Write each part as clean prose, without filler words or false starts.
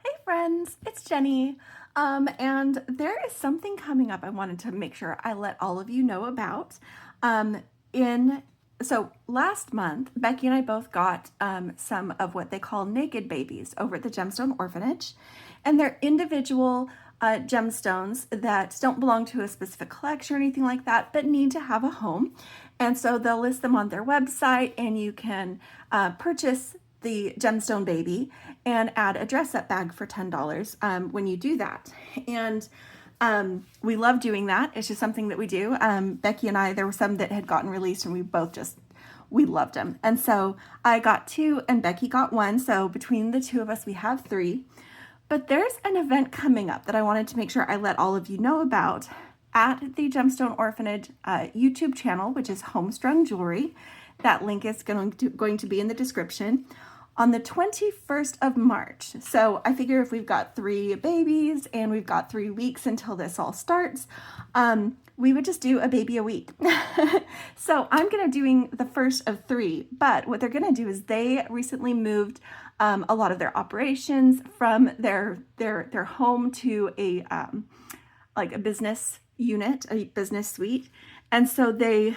Hey friends, it's Jenny. And there is something coming up I wanted to make sure I let all of you know about. Um, in so last month, Becky and I both got some of what they call Nekkid Babies over at the Gemstone Orphanage, and they're individual gemstones that don't belong to a specific collection or anything like that, but need to have a home. And so they'll list them on their website, and you can purchase the gemstone baby and add a dress up bag for $10 when you do that. And we love doing that. It's just something that we do. Becky and I, there were some that had gotten released and we loved them. And so I got two and Becky got one. So between the two of us, we have three. But there's an event coming up that I wanted to make sure I let all of you know about at the Gemstone Orphanage YouTube channel, which is Homestrung Jewelry. That link is going to be in the description on the 21st of March. So I figure if we've got three babies and we've got 3 weeks until this all starts, we would just do a baby a week. So I'm gonna doing the first of 3, but what they're gonna do is they recently moved a lot of their operations from their home to a like a business unit, a business suite. And so they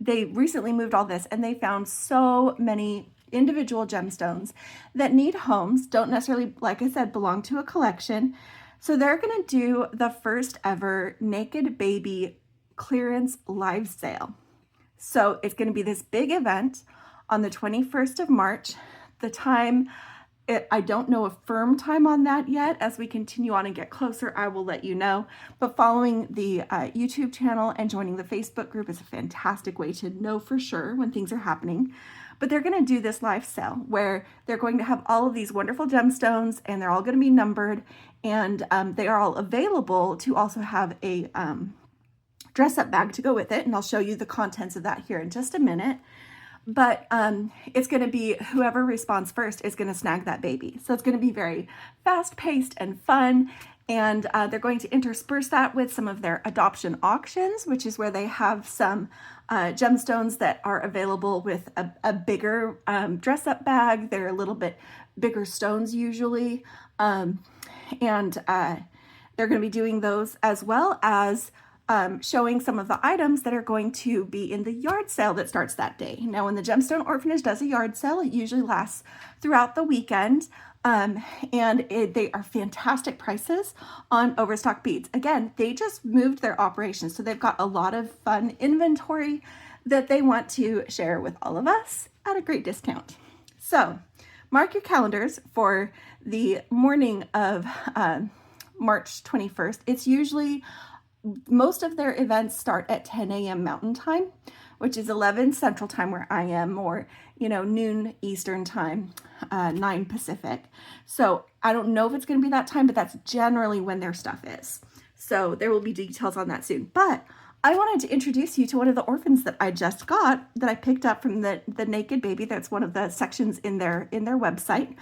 recently moved all this, and they found so many individual gemstones that need homes, don't necessarily, like I said, belong to a collection. So they're going to do the first ever Nekkid Baby clearance live sale. So it's going to be this big event on the 21st of March. The time, I don't know a firm time on that yet. As we continue on and get closer, I will let you know. But following the YouTube channel and joining the Facebook group is a fantastic way to know for sure when things are happening. But they're going to do this live sale where they're going to have all of these wonderful gemstones, and they're all going to be numbered, and they are all available to also have a dress-up bag to go with it. And I'll show you the contents of that here in just a minute. But it's going to be whoever responds first is going to snag that baby. So it's going to be very fast-paced and fun. And they're going to intersperse that with some of their adoption auctions, which is where they have some gemstones that are available with a bigger dress-up bag. They're a little bit bigger stones usually. And they're going to be doing those as well as showing some of the items that are going to be in the yard sale that starts that day. Now, when the Gemstone Orphanage does a yard sale, it usually lasts throughout the weekend. They are fantastic prices on overstock beads. Again, they just moved their operations, so they've got a lot of fun inventory that they want to share with all of us at a great discount. So mark your calendars for the morning of March 21st. It's usually, most of their events start at 10 a.m. Mountain Time, which is 11 Central Time where I am, or noon Eastern Time, 9 Pacific. So I don't know if it's going to be that time, but that's generally when their stuff is. So there will be details on that soon. But I wanted to introduce you to one of the orphans that I just got, that I picked up from the Nekkid Baby. That's one of the sections in their website.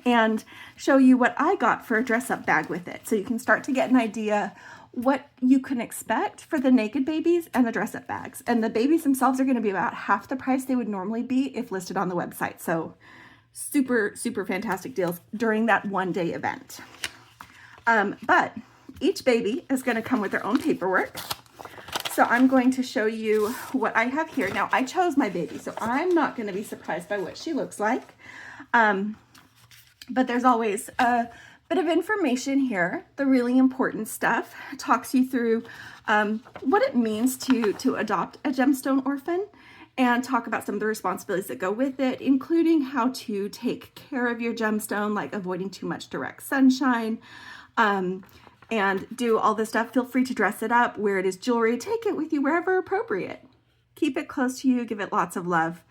And show you what I got for a dress-up bag with it. So you can start to get an idea what you can expect for the Nekkid Babies and the dress-up bags. And the babies themselves are going to be about half the price they would normally be if listed on the website. So super, super fantastic deals during that one-day event. But each baby is going to come with their own paperwork. So I'm going to show you what I have here. Now, I chose my baby, so I'm not going to be surprised by what she looks like. But there's always a bit of information here. The really important stuff talks you through what it means to adopt a gemstone orphan, and talk about some of the responsibilities that go with it, including how to take care of your gemstone, like avoiding too much direct sunshine, and do all this stuff. Feel free to dress it up, wear it as jewelry, take it with you wherever appropriate. Keep it close to you, give it lots of love.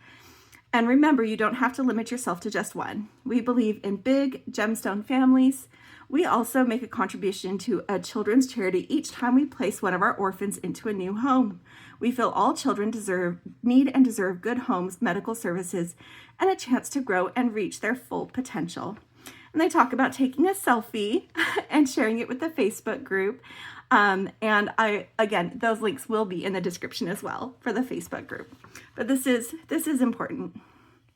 And remember, you don't have to limit yourself to just one. We believe in big gemstone families. We also make a contribution to a children's charity each time we place one of our orphans into a new home. We feel all children need and deserve good homes, medical services, and a chance to grow and reach their full potential. And they talk about taking a selfie and sharing it with the Facebook group. And again, those links will be in the description as well for the Facebook group. But this is important.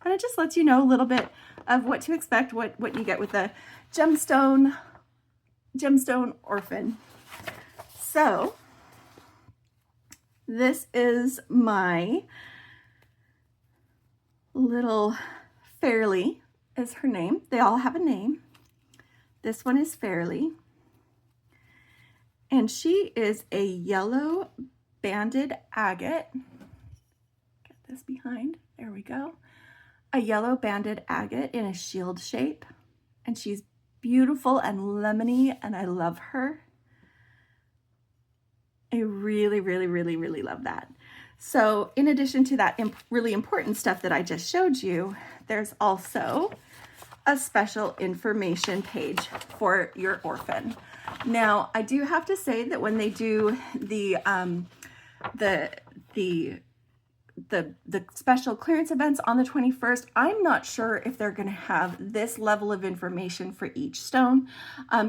And it just lets you know a little bit of what to expect, what you get with the Gemstone Orphan. So this is my little Fairley is her name. They all have a name. This one is Fairley. And she is a yellow banded agate. Get this behind. There we go. A yellow banded agate in a shield shape. And she's beautiful and lemony, and I love her. I really, really, really, really love that. So in addition to that really important stuff that I just showed you, there's also a special information page for your orphan. Now, I do have to say that when they do the special clearance events on the 21st, I'm not sure if they're going to have this level of information for each stone,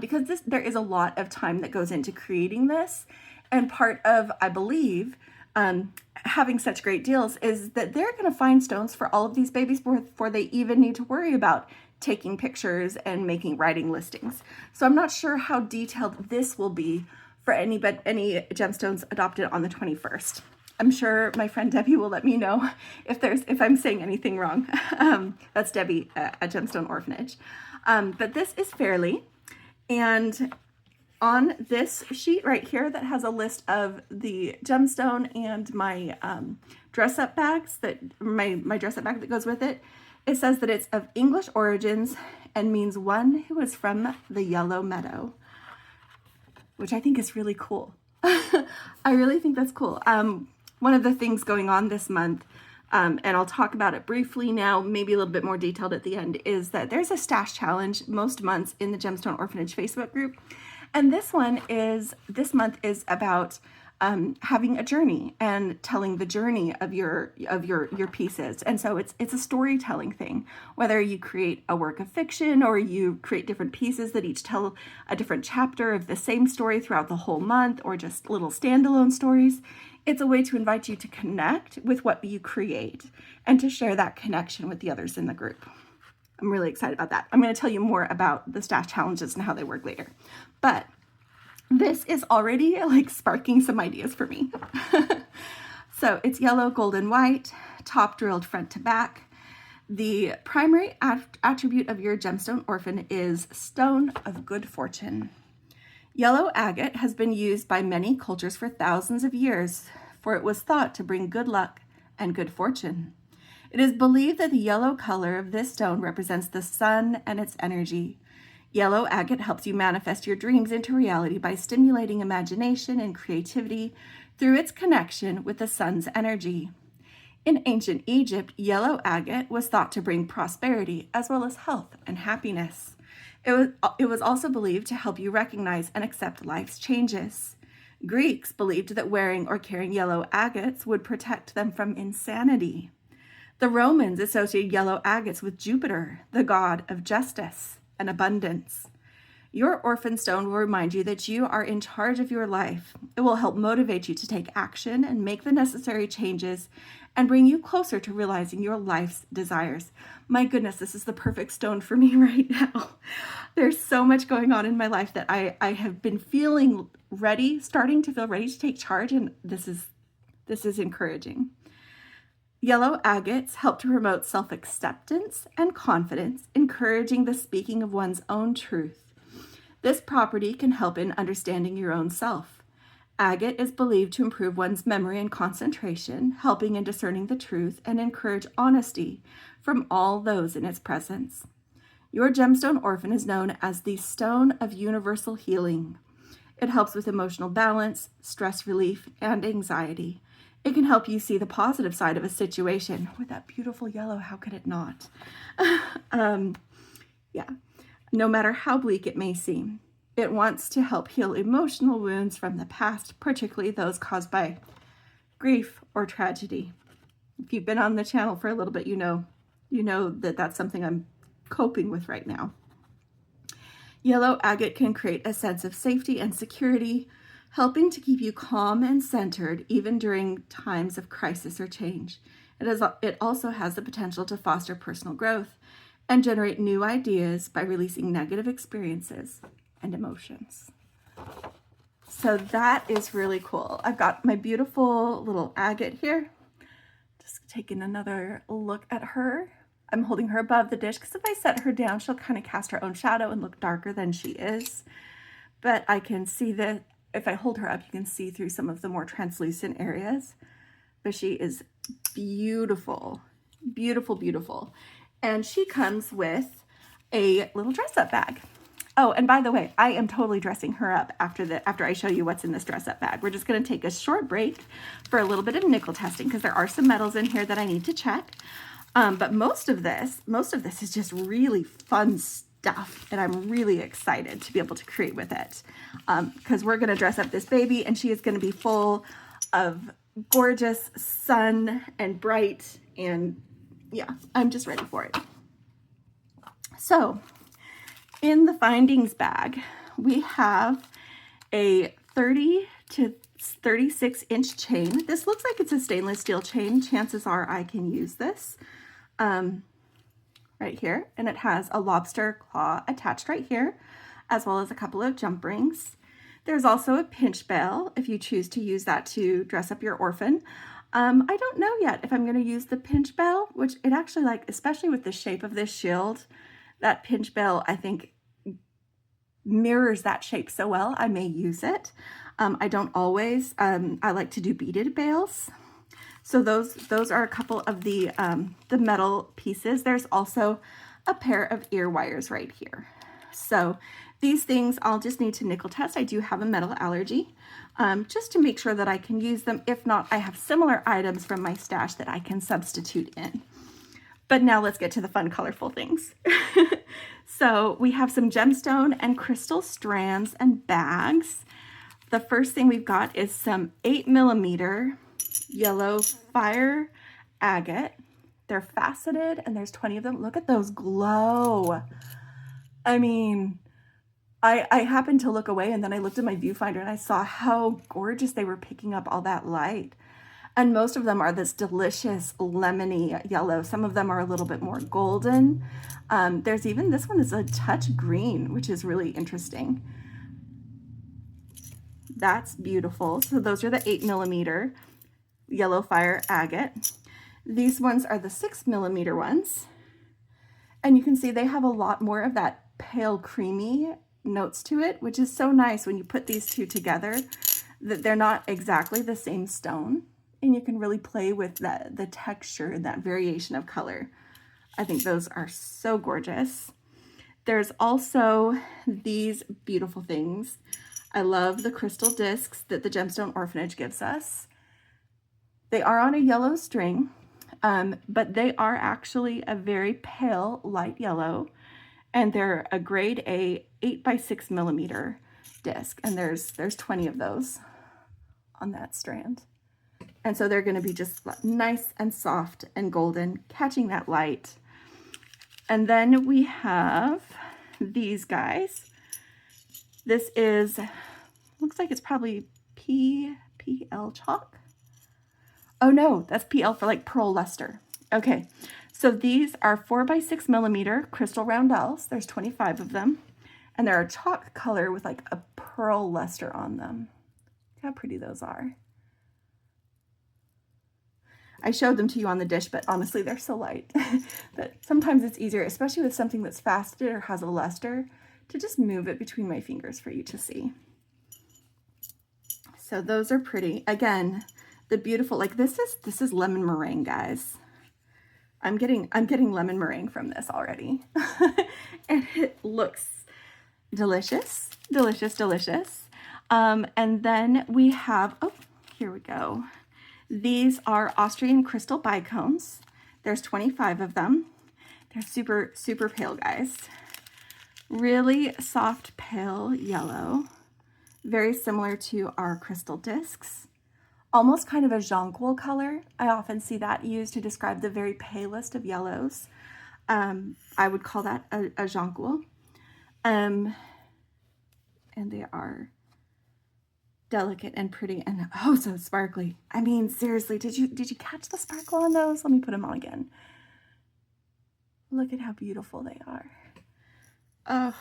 because there is a lot of time that goes into creating this. And part of, I believe, having such great deals is that they're going to find stones for all of these babies before they even need to worry about taking pictures and making writing listings. So I'm not sure how detailed this will be for any gemstones adopted on the 21st. I'm sure my friend Debbie will let me know if I'm saying anything wrong. That's Debbie at Gemstone Orphanage. But this is Fairley, and on this sheet right here that has a list of the gemstone and my dress-up bags, my dress-up bag that goes with it, it says that it's of English origins and means one who is from the yellow meadow, which I think is really cool. I really think that's cool. One of the things going on this month, and I'll talk about it briefly now, maybe a little bit more detailed at the end, is that there's a stash challenge most months in the Gemstone Orphanage Facebook group. And this month is about having a journey and telling the journey of your pieces. And so it's a storytelling thing, whether you create a work of fiction or you create different pieces that each tell a different chapter of the same story throughout the whole month, or just little standalone stories. It's a way to invite you to connect with what you create and to share that connection with the others in the group. I'm really excited about that. I'm going to tell you more about the stash challenges and how they work later. But this is already like sparking some ideas for me. So it's yellow, gold, and white, top drilled front to back. The primary attribute of your gemstone orphan is stone of good fortune. Yellow agate has been used by many cultures for thousands of years, for it was thought to bring good luck and good fortune. It is believed that the yellow color of this stone represents the sun and its energy. Yellow agate helps you manifest your dreams into reality by stimulating imagination and creativity through its connection with the sun's energy. In ancient Egypt, yellow agate was thought to bring prosperity as well as health and happiness. It was also believed to help you recognize and accept life's changes. Greeks believed that wearing or carrying yellow agates would protect them from insanity. The Romans associated yellow agates with Jupiter, the god of justice and abundance. Your orphan stone will remind you that you are in charge of your life. It will help motivate you to take action and make the necessary changes and bring you closer to realizing your life's desires. My goodness, this is the perfect stone for me right now. There's so much going on in my life that I have been feeling ready, starting to feel ready to take charge, and this is encouraging. Yellow agates help to promote self-acceptance and confidence, encouraging the speaking of one's own truth. This property can help in understanding your own self. Agate is believed to improve one's memory and concentration, helping in discerning the truth and encourage honesty from all those in its presence. Your gemstone orphan is known as the stone of universal healing. It helps with emotional balance, stress relief, and anxiety. It can help you see the positive side of a situation. With that beautiful yellow, how could it not? No matter how bleak it may seem. It wants to help heal emotional wounds from the past, particularly those caused by grief or tragedy. If you've been on the channel for a little bit, you know that that's something I'm coping with right now. Yellow agate can create a sense of safety and security, helping to keep you calm and centered even during times of crisis or change. It also has the potential to foster personal growth and generate new ideas by releasing negative experiences and emotions. So that is really cool. I've got my beautiful little agate here. Just taking another look at her. I'm holding her above the dish because if I set her down, she'll kind of cast her own shadow and look darker than she is. But I can see that if I hold her up, you can see through some of the more translucent areas. But she is beautiful, beautiful, beautiful. And she comes with a little dress-up bag. Oh, and by the way, I am totally dressing her up after I show you what's in this dress-up bag. We're just going to take a short break for a little bit of nickel testing because there are some metals in here that I need to check. But most of this is just really fun stuff, and I'm really excited to be able to create with it because we're going to dress up this baby, and she is going to be full of gorgeous sun and bright, and yeah, I'm just ready for it. So in the findings bag, we have a 30 to 36 inch chain. This looks like it's a stainless steel chain. Chances are I can use this right here. And it has a lobster claw attached right here, as well as a couple of jump rings. There's also a pinch bell if you choose to use that to dress up your orphan. I don't know yet if I'm going to use the pinch bell, which it actually, like, especially with the shape of this shield, that pinch bell, I think, mirrors that shape so well. I may use it. I don't always. I like to do beaded bails. So those are a couple of the metal pieces. There's also a pair of ear wires right here. So these things I'll just need to nickel test. I do have a metal allergy, just to make sure that I can use them. If not, I have similar items from my stash that I can substitute in. But now let's get to the fun, colorful things. So we have some gemstone and crystal strands and bags. The first thing we've got is some 8mm yellow fire agate. They're faceted and there's 20 of them. Look at those glow. I mean, I happened to look away and then I looked at my viewfinder and I saw how gorgeous they were picking up all that light. And most of them are this delicious lemony yellow. Some of them are a little bit more golden. There's even, this one is a touch green, which is really interesting. That's beautiful. So those are the 8mm yellow fire agate. These ones are the 6mm ones. And you can see they have a lot more of that pale creamy notes to it, which is so nice when you put these two together, that they're not exactly the same stone. And you can really play with the texture and that variation of color. I think those are so gorgeous. There's also these beautiful things. I love the crystal discs that the Gemstone Orphanage gives us. They are on a yellow string, but they are actually a very pale light yellow, and they're a grade A 8x6mm disc, and there's 20 of those on that strand. And so they're going to be just nice and soft and golden, catching that light. And then we have these guys. This is, looks like it's probably PL chalk. Oh no, that's PL for like pearl luster. Okay, so these are 4x6mm crystal roundels. There's 25 of them. And they're a chalk color with like a pearl luster on them. Look how pretty those are. I showed them to you on the dish, but honestly, they're so light that sometimes it's easier, especially with something that's faceted or has a luster, to just move it between my fingers for you to see. So those are pretty. Again, the beautiful, like this is lemon meringue, guys. I'm getting lemon meringue from this already. And it looks delicious, delicious, delicious. And then we have, oh, here we go. These are Austrian crystal bicones. There's 25 of them. They're super, super pale, guys. Really soft, pale yellow. Very similar to our crystal discs. Almost kind of a jonquil color. I often see that used to describe the very palest of yellows. I would call that a jonquil. And they are delicate and pretty and oh so sparkly. I mean, seriously, did you catch the sparkle on those? Let me put them on again. Look at how beautiful they are. Oh,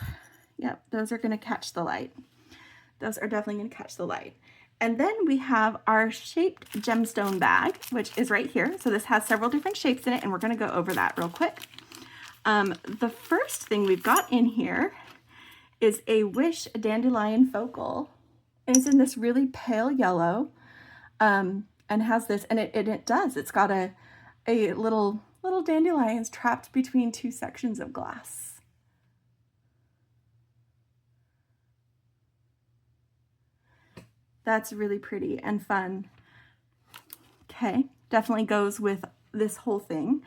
yep, those are gonna catch the light. Those are definitely gonna catch the light. And then we have our shaped gemstone bag, which is right here. So this has several different shapes in it, and we're gonna go over that real quick. The first thing we've got in here is a Wish dandelion focal. And it's in this really pale yellow, and has this, and it does. It's got a little dandelions trapped between two sections of glass. That's really pretty and fun. Okay, definitely goes with this whole thing.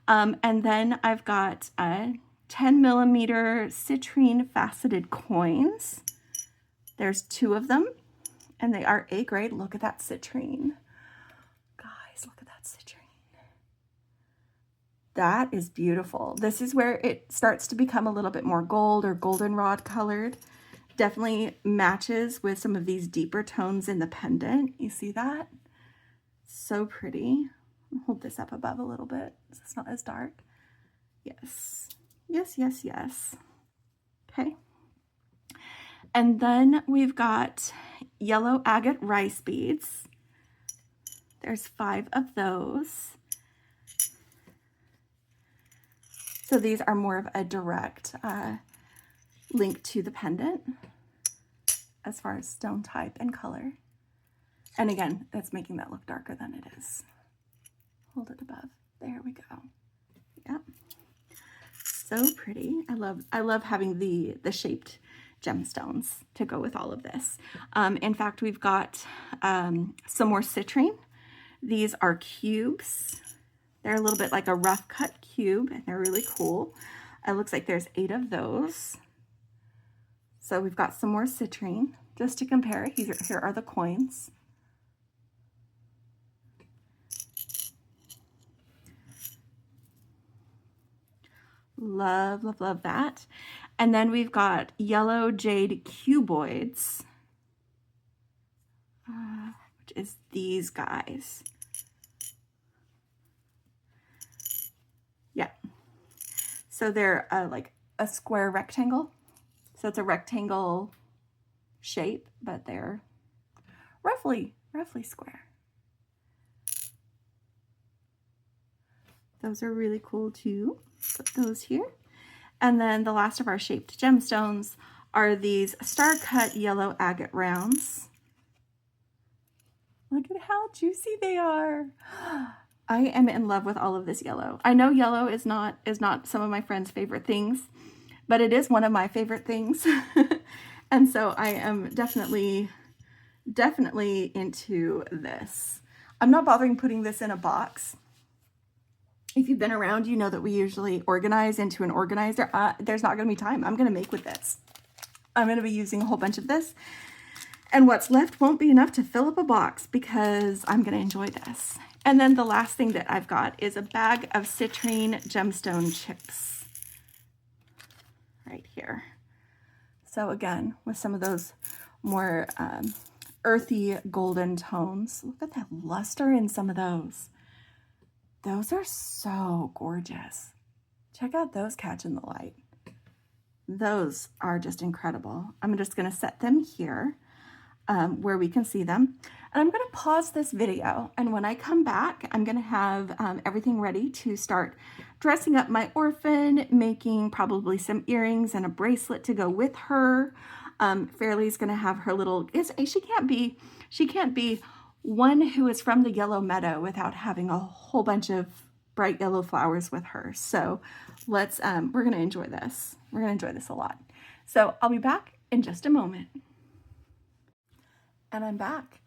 And then I've got 10mm citrine faceted coins. There's 2 of them, and they are A grade. Look at that citrine. Guys, look at that citrine. That is beautiful. This is where it starts to become a little bit more gold or goldenrod colored. Definitely matches with some of these deeper tones in the pendant. You see that? So pretty. I'll hold this up above a little bit so it's not as dark. Yes. Yes, yes, yes. Okay. And then we've got yellow agate rice beads. There's 5 of those. So these are more of a direct link to the pendant as far as stone type and color. And again, that's making that look darker than it is. Hold it above. There we go. Yep. So pretty. I love having the shaped gemstones to go with all of this. In fact, we've got some more citrine. These are cubes. They're a little bit like a rough cut cube, and they're really cool. It looks like there's 8 of those. So we've got some more citrine just to compare. Here are the coins. Love, love, love that. And then we've got yellow jade cuboids, which is these guys. Yeah. So they're like a square rectangle. So it's a rectangle shape, but they're roughly square. Those are really cool too. Put those here. And then the last of our shaped gemstones are these star cut yellow agate rounds. Look at how juicy they are. I am in love with all of this yellow. I know yellow is not some of my friends' favorite things, but it is one of my favorite things. And so I am definitely into this. I'm not bothering putting this in a box. If you've been around, you know that we usually organize into an organizer. There's not going to be time. I'm going to make with this. I'm going to be using a whole bunch of this. And what's left won't be enough to fill up a box because I'm going to enjoy this. And then the last thing that I've got is a bag of citrine gemstone chips. Right here. So again, with some of those more earthy golden tones. Look at that luster in some of those. Those are so gorgeous. Check out those catching the light. Those are just incredible. I'm just going to set them here where we can see them. And I'm going to pause this video. And when I come back, I'm going to have everything ready to start dressing up my orphan, making probably some earrings and a bracelet to go with her. Fairley's going to have her little, she can't be one who is from the yellow meadow without having a whole bunch of bright yellow flowers with her. So let's, we're going to enjoy this. We're going to enjoy this a lot. So I'll be back in just a moment. And I'm back.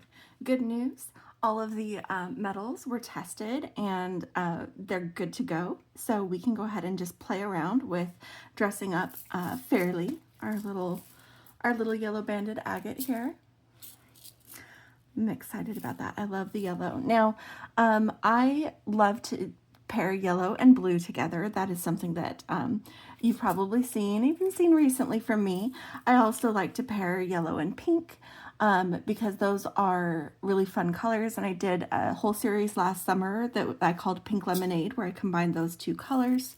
Good news. All of the metals were tested and they're good to go. So we can go ahead and just play around with dressing up Fairley, our little yellow banded agate here. I'm excited about that. I love the yellow. Now, I love to pair yellow and blue together. That is something that you've probably seen, even seen recently from me. I also like to pair yellow and pink. because those are really fun colors. And I did a whole series last summer that I called Pink Lemonade, where I combined those two colors.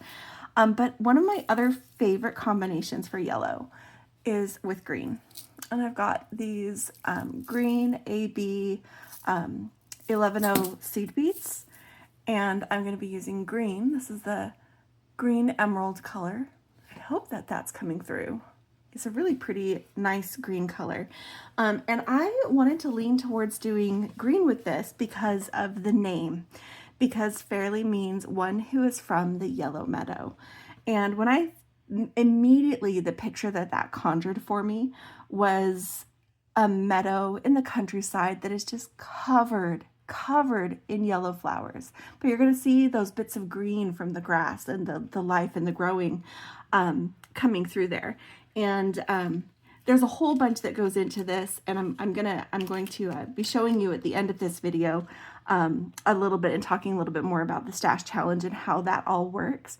But one of my other favorite combinations for yellow is with green. And I've got these green AB 11O seed beads, and I'm going to be using green. This is the green emerald color. I hope that that's coming through. It's a really pretty, nice green color. And I wanted to lean towards doing green with this because of the name, because Fairley means one who is from the yellow meadow. And when I immediately, the picture that conjured for me was a meadow in the countryside that is just covered in yellow flowers. But you're going to see those bits of green from the grass and the life and the growing coming through there. And there's a whole bunch that goes into this, and I'm going to be showing you at the end of this video a little bit and talking a little bit more about the stash challenge and how that all works.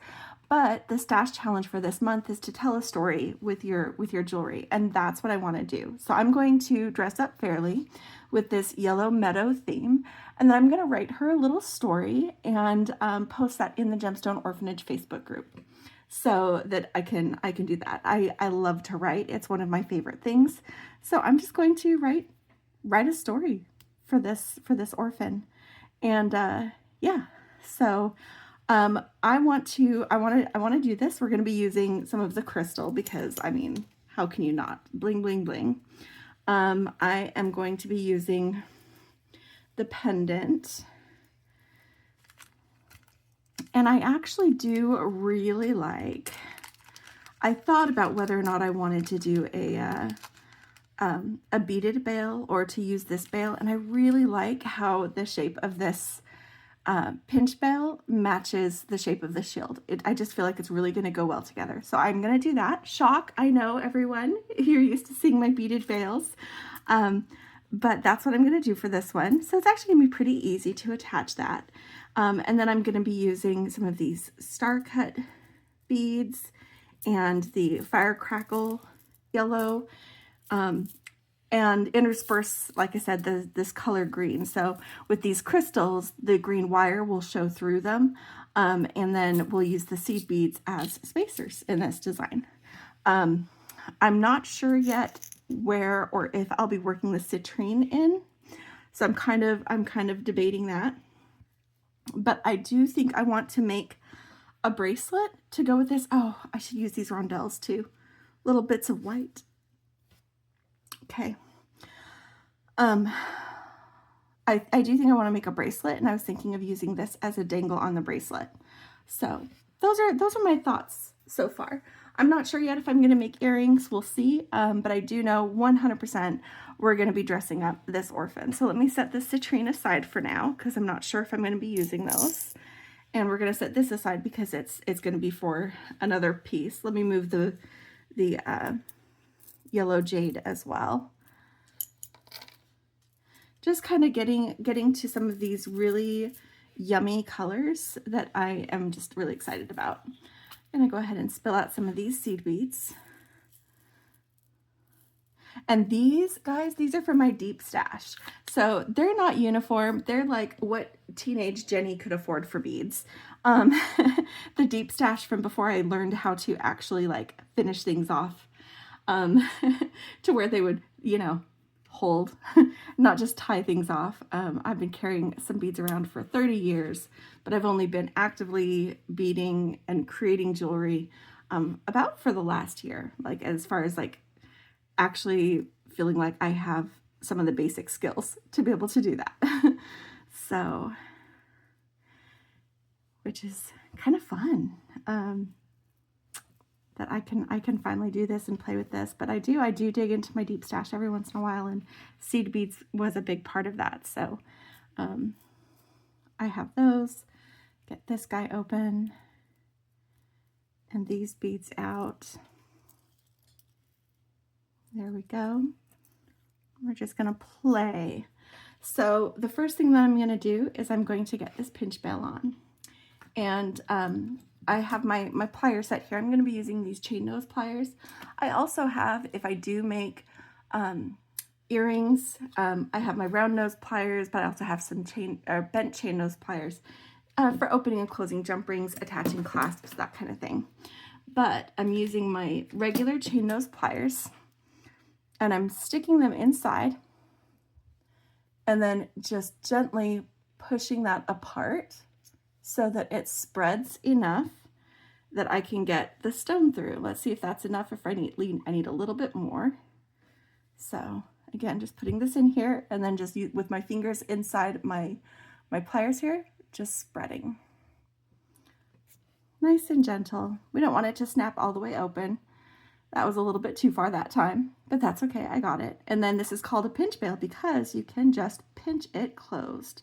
But the stash challenge for this month is to tell a story with your jewelry, and that's what I want to do. So I'm going to dress up Fairley with this yellow meadow theme, and then I'm going to write her a little story and post that in the Gemstone Orphanage Facebook group, so that I can do that. I love to write. It's one of my favorite things. So I'm just going to write a story for this orphan, and yeah. So I want to do this. We're going to be using some of the crystal because, I mean, how can you not? Bling, bling, bling. I am going to be using the pendant. And I actually do really like, I thought about whether or not I wanted to do a beaded bail or to use this bail. And I really like how the shape of this pinch bail matches the shape of the shield. I just feel like it's really going to go well together. So I'm going to do that. Shock, I know, everyone. You're used to seeing my beaded bails. But that's what I'm going to do for this one. So it's actually going to be pretty easy to attach that. And then I'm going to be using some of these star cut beads and the fire crackle yellow, and intersperse, like I said, this color green. So with these crystals, the green wire will show through them. And then we'll use the seed beads as spacers in this design. I'm not sure yet where or if I'll be working the citrine in. So I'm kind of debating that. But I do think I want to make a bracelet to go with this. Oh, I should use these rondelles too. Little bits of white. Okay. I do think I want to make a bracelet, and I was thinking of using this as a dangle on the bracelet. So those are my thoughts so far. I'm not sure yet if I'm going to make earrings. We'll see. But I do know 100% we're going to be dressing up this orphan. So let me set this citrine aside for now, because I'm not sure if I'm going to be using those. And we're going to set this aside because it's going to be for another piece. Let me move the yellow jade as well. Just kind of getting to some of these really yummy colors that I am just really excited about. I'm going to go ahead and spill out some of these seed beads. And these, guys, these are from my deep stash. So they're not uniform. They're like what teenage Jenny could afford for beads. The deep stash from before I learned how to actually like finish things off, to where they would, you know, hold, not just tie things off. I've been carrying some beads around for 30 years, but I've only been actively beading and creating jewelry about for the last year, like as far as like actually feeling like I have some of the basic skills to be able to do that. So, which is kind of fun, that I can finally do this and play with this. But I do dig into my deep stash every once in a while, and seed beads was a big part of that. So I have those. Get this guy open and these beads out. There we go. We're just gonna play. So the first thing that I'm gonna do is I'm going to get this pinch bail on. And I have my plier set here. I'm going to be using these chain nose pliers. I also have, if I do make earrings. I have my round nose pliers, but I also have some bent chain nose pliers for opening and closing jump rings, attaching clasps, that kind of thing. But I'm using my regular chain nose pliers and I'm sticking them inside and then just gently pushing that apart so that it spreads enough that I can get the stone through. Let's see if that's enough. If I need a little bit more. So again, just putting this in here and then just with my fingers inside my pliers here, just spreading. Nice and gentle. We don't want it to snap all the way open. That was a little bit too far that time, but that's okay, I got it. And then this is called a pinch bail because you can just pinch it closed.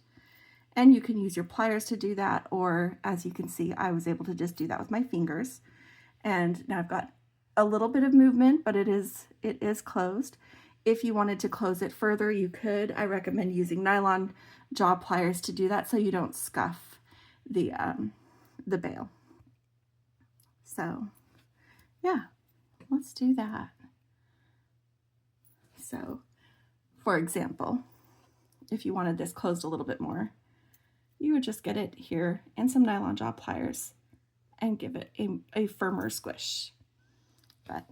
And you can use your pliers to do that, or as you can see, I was able to just do that with my fingers. And now I've got a little bit of movement, but it is closed. If you wanted to close it further, you could. I recommend using nylon jaw pliers to do that so you don't scuff the bail. So yeah, let's do that. So for example, if you wanted this closed a little bit more, you would just get it here and some nylon jaw pliers and give it a firmer squish. But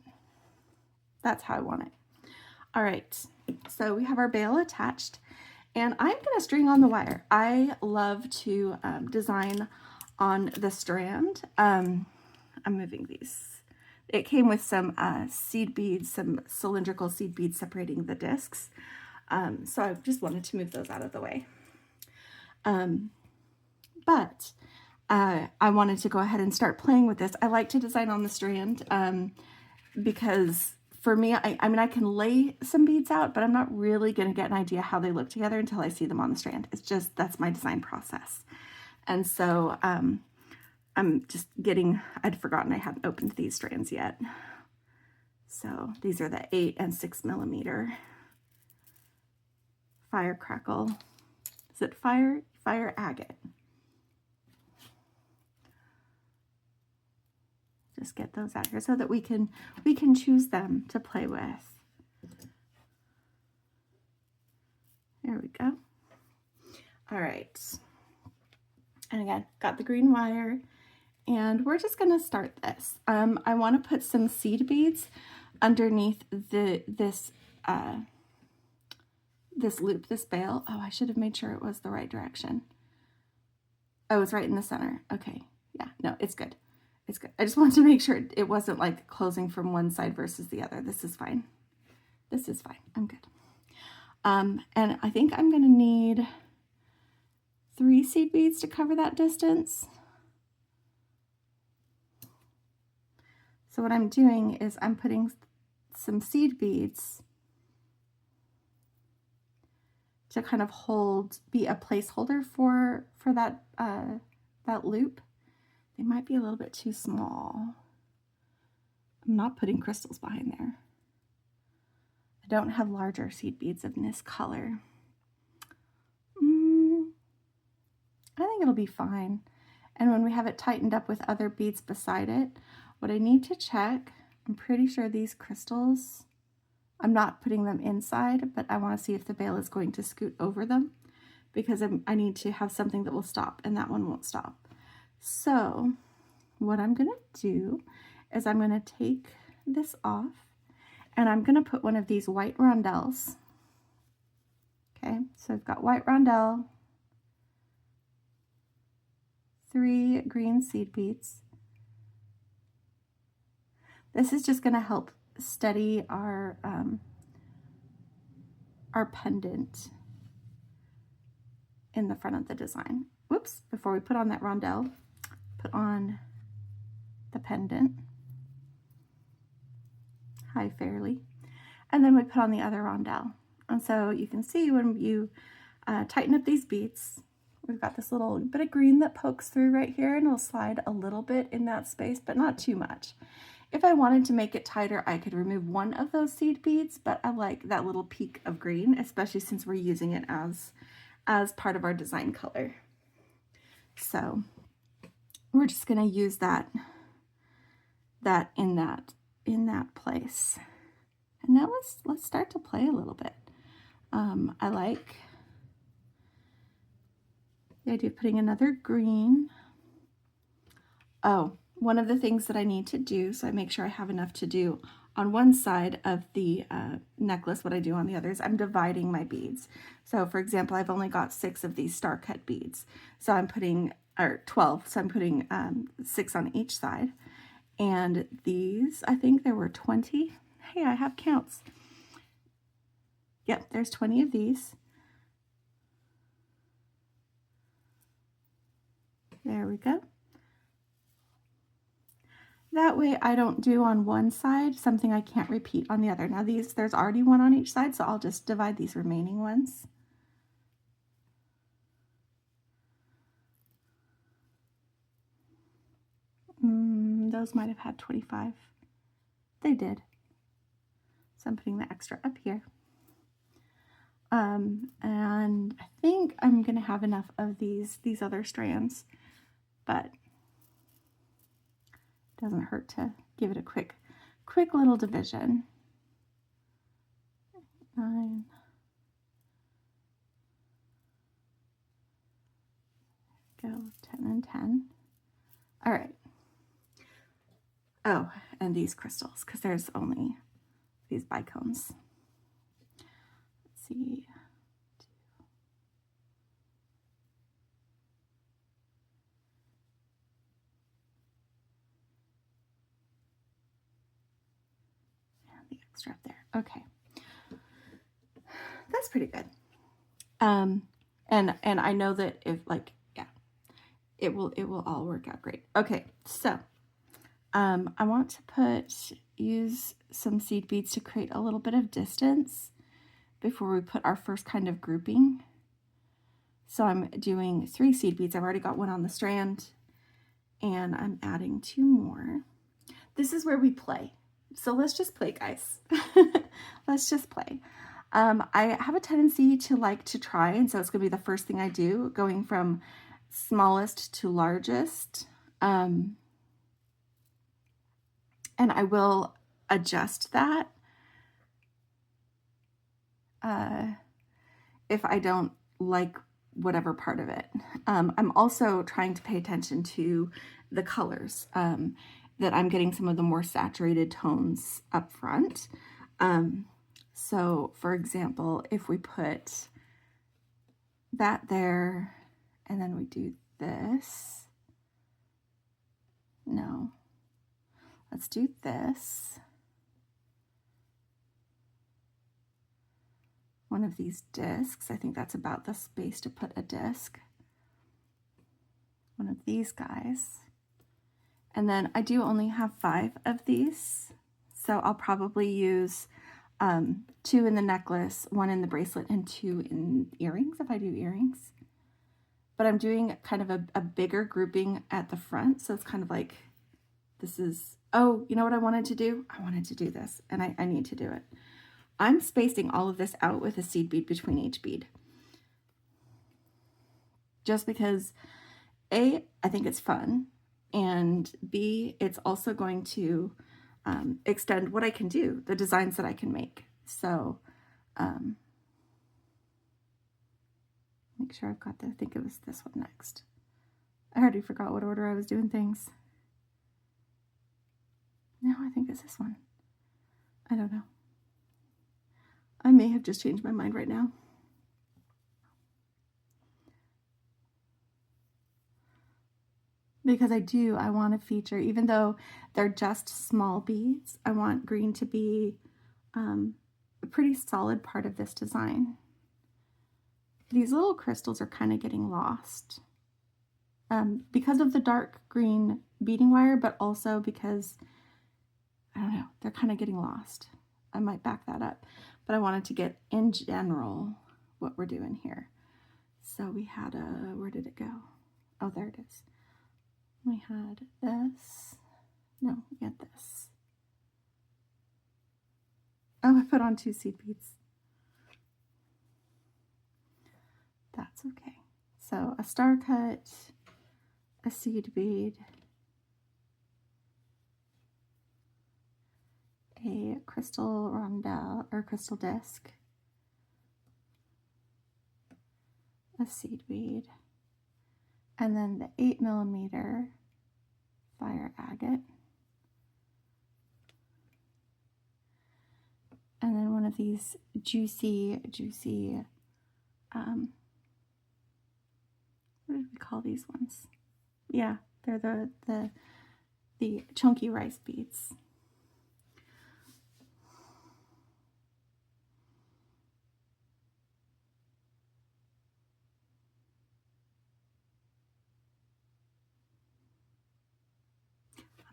that's how I want it. All right, so we have our bail attached and I'm gonna string on the wire. I love to design on the strand. I'm moving these. It came with some seed beads, some cylindrical seed beads separating the discs. So I just wanted to move those out of the way. But I wanted to go ahead and start playing with this. I like to design on the strand because for me, I mean, I can lay some beads out, but I'm not really going to get an idea how they look together until I see them on the strand. It's just, that's my design process. And so I'm just I'd forgotten I hadn't opened these strands yet. So these are the 8 and 6 millimeter fire crackle. Is it fire agate? Just get those out here so that we can choose them to play with. There we go. All right. And again, got the green wire and we're just gonna start this. I wanna put some seed beads underneath this loop, this bail. Oh, I should have made sure it was the right direction. Oh, it's right in the center. Okay, yeah, no, it's good. It's good. I just wanted to make sure it wasn't like closing from one side versus the other. This is fine. This is fine. I'm good. And I think I'm gonna need 3 seed beads to cover that distance. So what I'm doing is I'm putting some seed beads to kind of be a placeholder for that loop. They might be a little bit too small. I'm not putting crystals behind there. I don't have larger seed beads of this color. I think it'll be fine. And when we have it tightened up with other beads beside it, what I need to check, I'm pretty sure these crystals, I'm not putting them inside, but I want to see if the bail is going to scoot over them because I need to have something that will stop, and that one won't stop. So what I'm going to do is I'm going to take this off and I'm going to put one of these white rondelles. Okay, so I've got white rondelle, 3 green seed beads. This is just going to help steady our pendant in the front of the design. Whoops, before we put on that rondelle, put on the pendant. Hi, Fairley. And then we put on the other rondelle. And so you can see when you tighten up these beads, we've got this little bit of green that pokes through right here, and it'll slide a little bit in that space, but not too much. If I wanted to make it tighter, I could remove one of those seed beads, but I like that little peak of green, especially since we're using it as part of our design color. So we're just going to use that in that place. And now let's start to play a little bit. I like the idea of putting another green. Oh, one of the things that I need to do, so I make sure I have enough to do on one side of the necklace, what I do on the others, I'm dividing my beads. So for example, I've only got 6 of these star cut beads. So I'm putting, or 12, so I'm putting 6 on each side. And these, I think there were 20. Hey, I have counts. Yep, there's 20 of these. There we go. That way I don't do on one side something I can't repeat on the other. Now these, there's already one on each side, so I'll just divide these remaining ones. Those might have had 25. They did. So I'm putting the extra up here. And I think I'm going to have enough of these other strands, but it doesn't hurt to give it a quick little division. 9. Go 10 and 10. All right. Oh, and these crystals, because there's only these bicones. Let's see. And the extra up there. Okay. That's pretty good. And I know that if it will all work out great. Okay, so I want to use some seed beads to create a little bit of distance before we put our first kind of grouping. So I'm doing 3 seed beads. I've already got one on the strand, and I'm adding 2 more. This is where we play. So let's just play, guys. Let's just play. I have a tendency to like to try, and so it's going to be the first thing I do, going from smallest to largest. And I will adjust that if I don't like whatever part of it. I'm also trying to pay attention to the colors, that I'm getting some of the more saturated tones up front. So for example, if we put that there, and then we do this, no, let's do this. One of these discs, I think that's about the space to put a disc. One of these guys. And then I do only have 5 of these, so I'll probably use 2 in the necklace, 1 in the bracelet, and 2 in earrings if I do earrings. But I'm doing kind of a bigger grouping at the front, so it's kind of like, this is, oh, you know what I wanted to do? I wanted to do this, and I need to do it. I'm spacing all of this out with a seed bead between each bead. Just because A, I think it's fun, and B, it's also going to extend what I can do, the designs that I can make. So make sure I've got I think it was this one next. I already forgot what order I was doing things. No, I think it's this one. I don't know. I may have just changed my mind right now. Because I want to feature, even though they're just small beads, I want green to be a pretty solid part of this design. These little crystals are kind of getting lost because of the dark green beading wire, but also because, I don't know, they're kind of getting lost. I might back that up, but I wanted to get in general what we're doing here. So we had where did it go? Oh, there it is. We had this. No, we had this. Oh, I put on 2 seed beads. That's okay. So a star cut, a seed bead, a crystal rondelle or crystal disc, a seed bead, and then the 8mm fire agate, and then one of these juicy, what did we call these ones? Yeah, they're the chunky rice beads.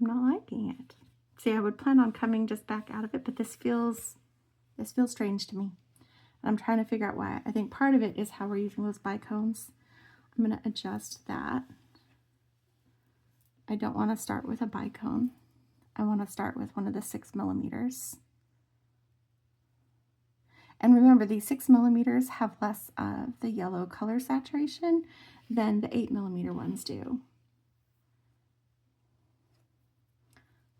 I'm not liking it. See, I would plan on coming just back out of it, but this feels strange to me. I'm trying to figure out why. I think part of it is how we're using those bicones. I'm going to adjust that. I don't want to start with a bicone. I want to start with one of the 6mm. And remember, these 6mm have less of the yellow color saturation than the 8mm ones do.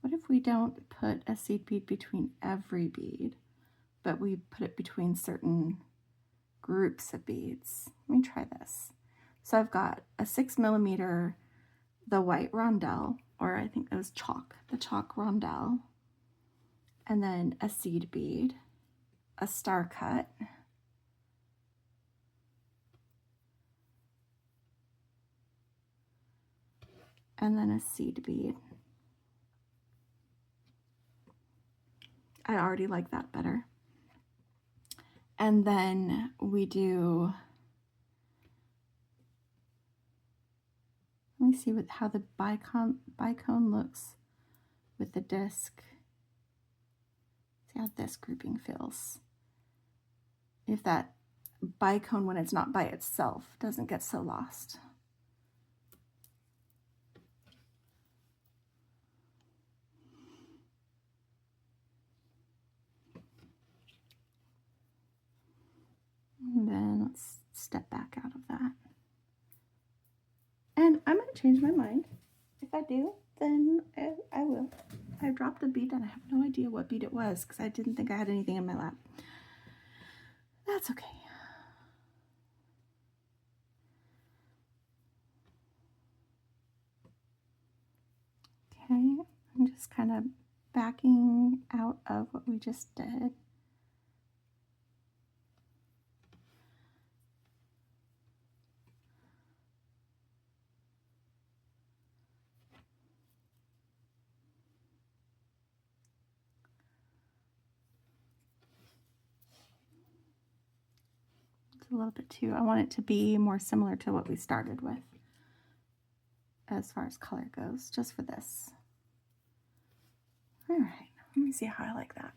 What if we don't put a seed bead between every bead, but we put it between certain groups of beads? Let me try this. So I've got a 6mm, the white rondelle, or I think it was chalk, the chalk rondelle, and then a seed bead, a star cut, and then a seed bead. I already like that better. And then we do, let me see how the bicone looks with the disc. See how this grouping feels. If that bicone, when it's not by itself, doesn't get so lost. And then let's step back out of that. And I might change my mind. If I do, then I will. I dropped a bead and I have no idea what bead it was because I didn't think I had anything in my lap. That's okay. Okay, I'm just kind of backing out of what we just did. A little bit too. I want it to be more similar to what we started with as far as color goes, just for this. All right, let me see how I like that.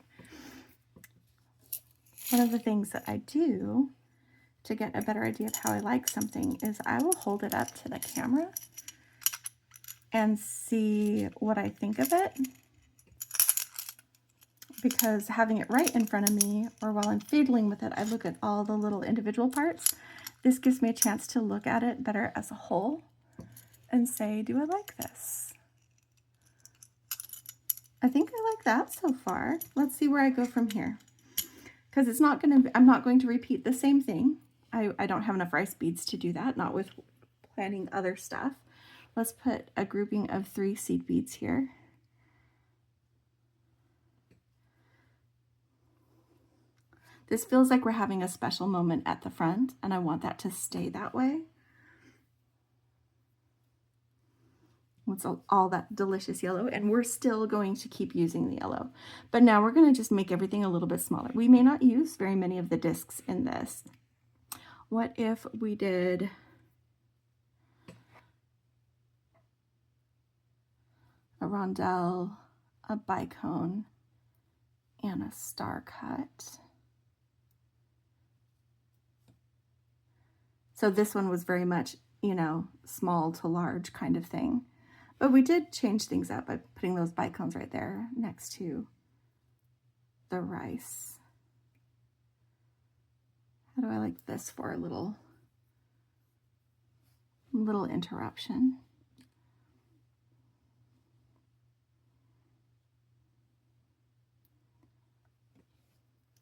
One of the things that I do to get a better idea of how I like something is I will hold it up to the camera and see what I think of it. Because having it right in front of me, or while I'm fiddling with it, I look at all the little individual parts. This gives me a chance to look at it better as a whole and say, do I like this? I think I like that so far. Let's see where I go from here. Because it's not going to, I'm not going to repeat the same thing. I don't have enough rice beads to do that, not with planning other stuff. Let's put a grouping of 3 seed beads here. This feels like we're having a special moment at the front, and I want that to stay that way. It's all that delicious yellow, and we're still going to keep using the yellow. But now we're going to just make everything a little bit smaller. We may not use very many of the discs in this. What if we did a rondelle, a bicone, and a star cut? So this one was very much, you know, small to large kind of thing. But we did change things up by putting those bicones right there next to the rice. How do I like this for a little interruption?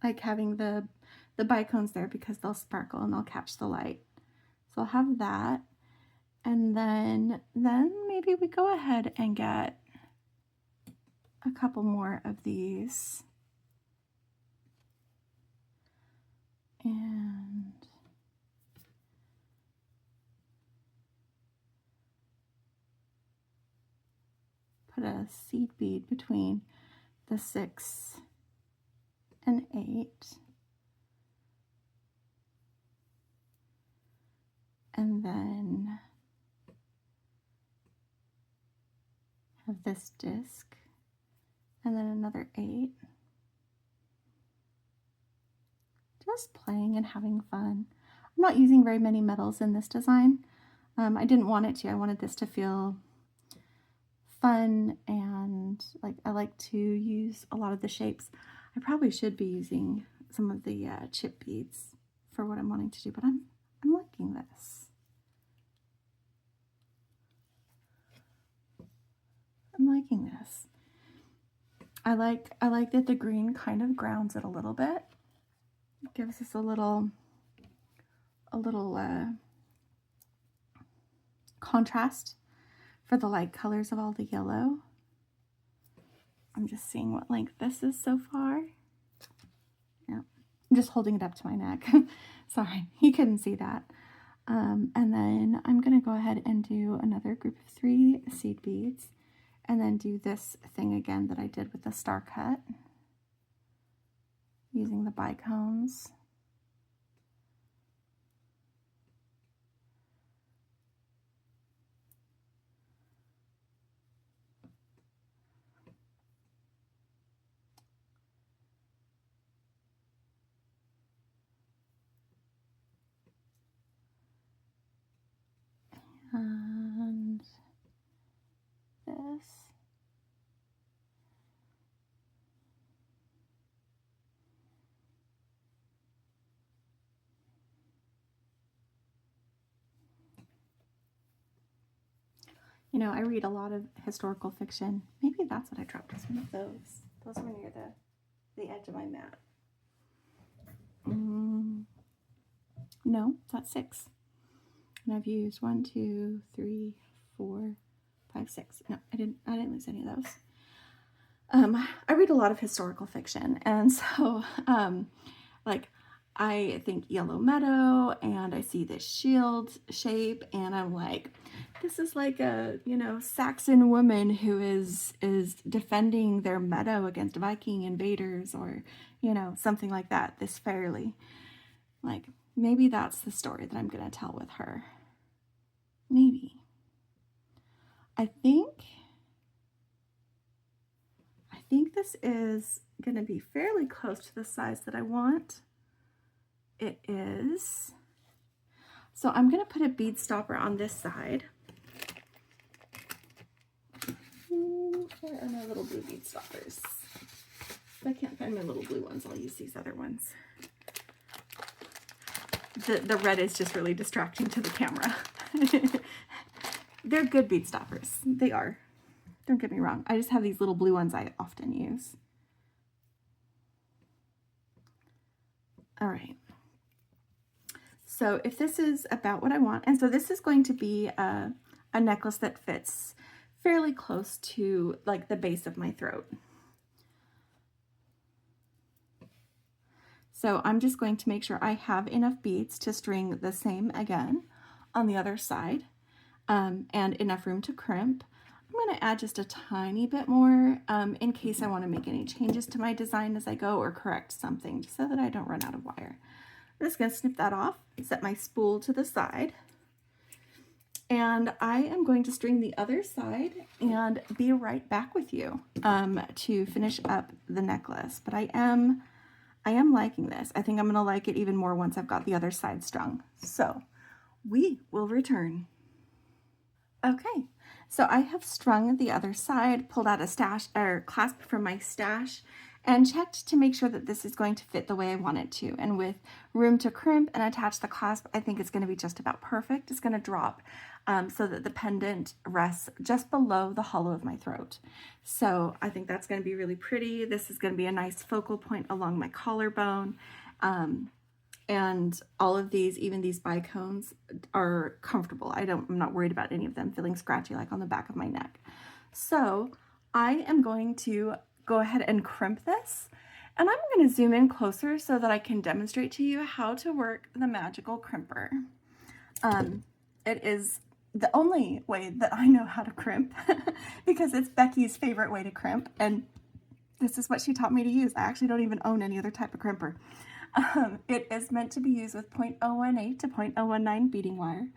Like having the bicones there because they'll sparkle and they'll catch the light. So I'll have that. And then maybe we go ahead and get a couple more of these. And put a seed bead between the 6 and 8. And then have this disc, and then another 8. Just playing and having fun. I'm not using very many metals in this design. I didn't want it to. I wanted this to feel fun, and like I like to use a lot of the shapes. I probably should be using some of the chip beads for what I'm wanting to do, but I'm liking this. I'm liking this. I like that the green kind of grounds it a little bit. It gives us a little contrast for the light colors of all the yellow. I'm just seeing what length this is so far. Yeah, I'm just holding it up to my neck. Sorry, you couldn't see that. And then I'm gonna go ahead and do another group of 3 seed beads, and then do this thing again that I did with the star cut, using the bicones. And this. You know, I read a lot of historical fiction. Maybe that's what I dropped, as one of those. Those were near the edge of my mat. No, that's 6. And I've used 1, 2, 3, 4, 5, 6. No, I didn't lose any of those. I read a lot of historical fiction, and so like I think yellow meadow, and I see this shield shape, and I'm like, this is like a, you know, Saxon woman who is defending their meadow against Viking invaders, or, you know, something like that. This Fairley, like, maybe that's the story that I'm gonna tell with her. Maybe. I think this is gonna be fairly close to the size that I want. It is. So I'm gonna put a bead stopper on this side. Where are my little blue bead stoppers? If I can't find my little blue ones, I'll use these other ones. The red is just really distracting to the camera. They're good bead stoppers. They are. Don't get me wrong. I just have these little blue ones I often use. All right. So if this is about what I want, and so this is going to be a necklace that fits fairly close to like the base of my throat. So I'm just going to make sure I have enough beads to string the same again on the other side, and enough room to crimp. I'm going to add just a tiny bit more in case I want to make any changes to my design as I go, or correct something, just so that I don't run out of wire. I'm just going to snip that off, set my spool to the side, and I am going to string the other side and be right back with you to finish up the necklace. But I am liking this. I think I'm going to like it even more once I've got the other side strung. So we will return. Okay, so I have strung the other side, pulled out a stash or clasp from my stash, and checked to make sure that this is going to fit the way I want it to. And with room to crimp and attach the clasp, I think it's going to be just about perfect. It's going to drop so that the pendant rests just below the hollow of my throat. So I think that's going to be really pretty. This is going to be a nice focal point along my collarbone. And all of these, even these bicones, are comfortable. I'm not worried about any of them feeling scratchy like on the back of my neck. So I am going to go ahead and crimp this, and I'm going to zoom in closer so that I can demonstrate to you how to work the magical crimper. It is the only way that I know how to crimp because it's Becky's favorite way to crimp, and this is what she taught me to use. I actually don't even own any other type of crimper. It is meant to be used with 0.018 to 0.019 beading wire.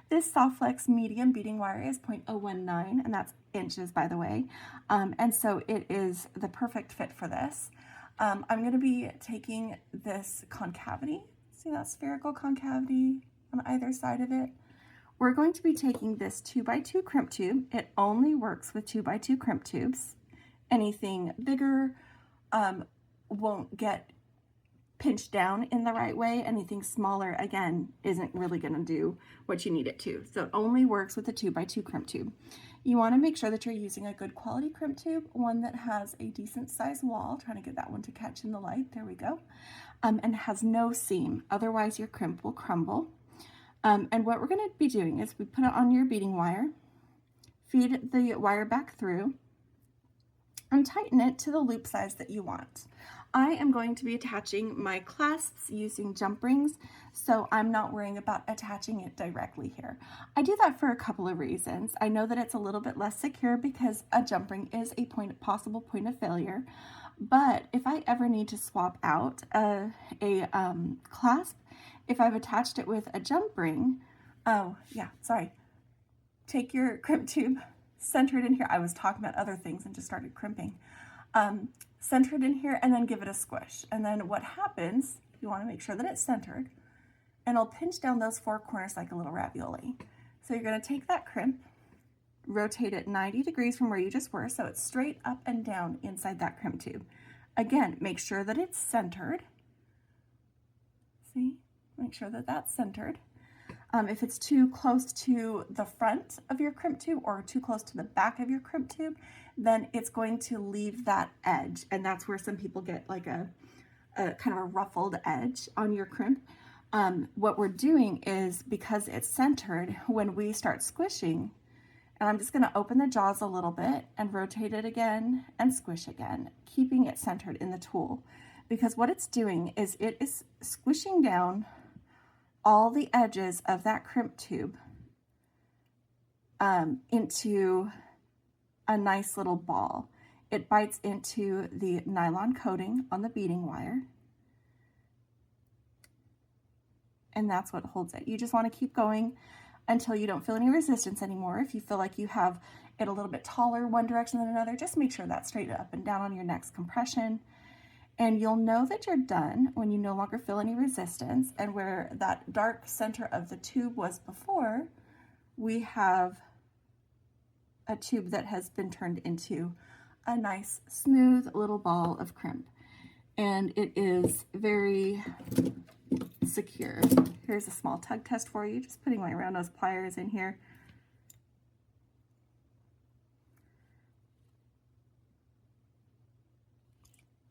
This Soft Flex medium beading wire is 0.019, and that's inches, by the way. And so it is the perfect fit for this. I'm going to be taking this concavity. See that spherical concavity on either side of it? We're going to be taking this 2x2 crimp tube. It only works with 2x2 crimp tubes. Anything bigger won't get pinched down in the right way. Anything smaller, again, isn't really going to do what you need it to. So it only works with a 2x2 crimp tube. You want to make sure that you're using a good quality crimp tube, one that has a decent sized wall. Trying to get that one to catch in the light. There we go. And has no seam. Otherwise, your crimp will crumble. And what we're going to be doing is we put it on your beading wire, feed the wire back through, and tighten it to the loop size that you want. I am going to be attaching my clasps using jump rings, so I'm not worrying about attaching it directly here. I do that for a couple of reasons. I know that it's a little bit less secure because a jump ring is a possible point of failure, but if I ever need to swap out a clasp, if I've attached it with a jump ring, take your crimp tube, center it in here. I was talking about other things and just started crimping. Center it in here and then give it a squish. And then what happens, you want to make sure that it's centered, and it'll pinch down those four corners like a little ravioli. So you're going to take that crimp, rotate it 90 degrees from where you just were, so it's straight up and down inside that crimp tube. Again, make sure that it's centered. See? Make sure that that's centered. If it's too close to the front of your crimp tube or too close to the back of your crimp tube, then it's going to leave that edge. And that's where some people get like a kind of a ruffled edge on your crimp. What we're doing is, because it's centered, when we start squishing, and I'm just going to open the jaws a little bit and rotate it again and squish again, keeping it centered in the tool. Because what it's doing is it is squishing down all the edges of that crimp tube into a nice little ball. It bites into the nylon coating on the beading wire, and that's what holds it. You just want to keep going until you don't feel any resistance anymore. If you feel like you have it a little bit taller one direction than another, just make sure that's straight up and down on your next compression. And you'll know that you're done when you no longer feel any resistance, and where that dark center of the tube was before, we have a tube that has been turned into a nice smooth little ball of crimp. And it is very secure. Here's a small tug test for you, just putting my round nose pliers in here.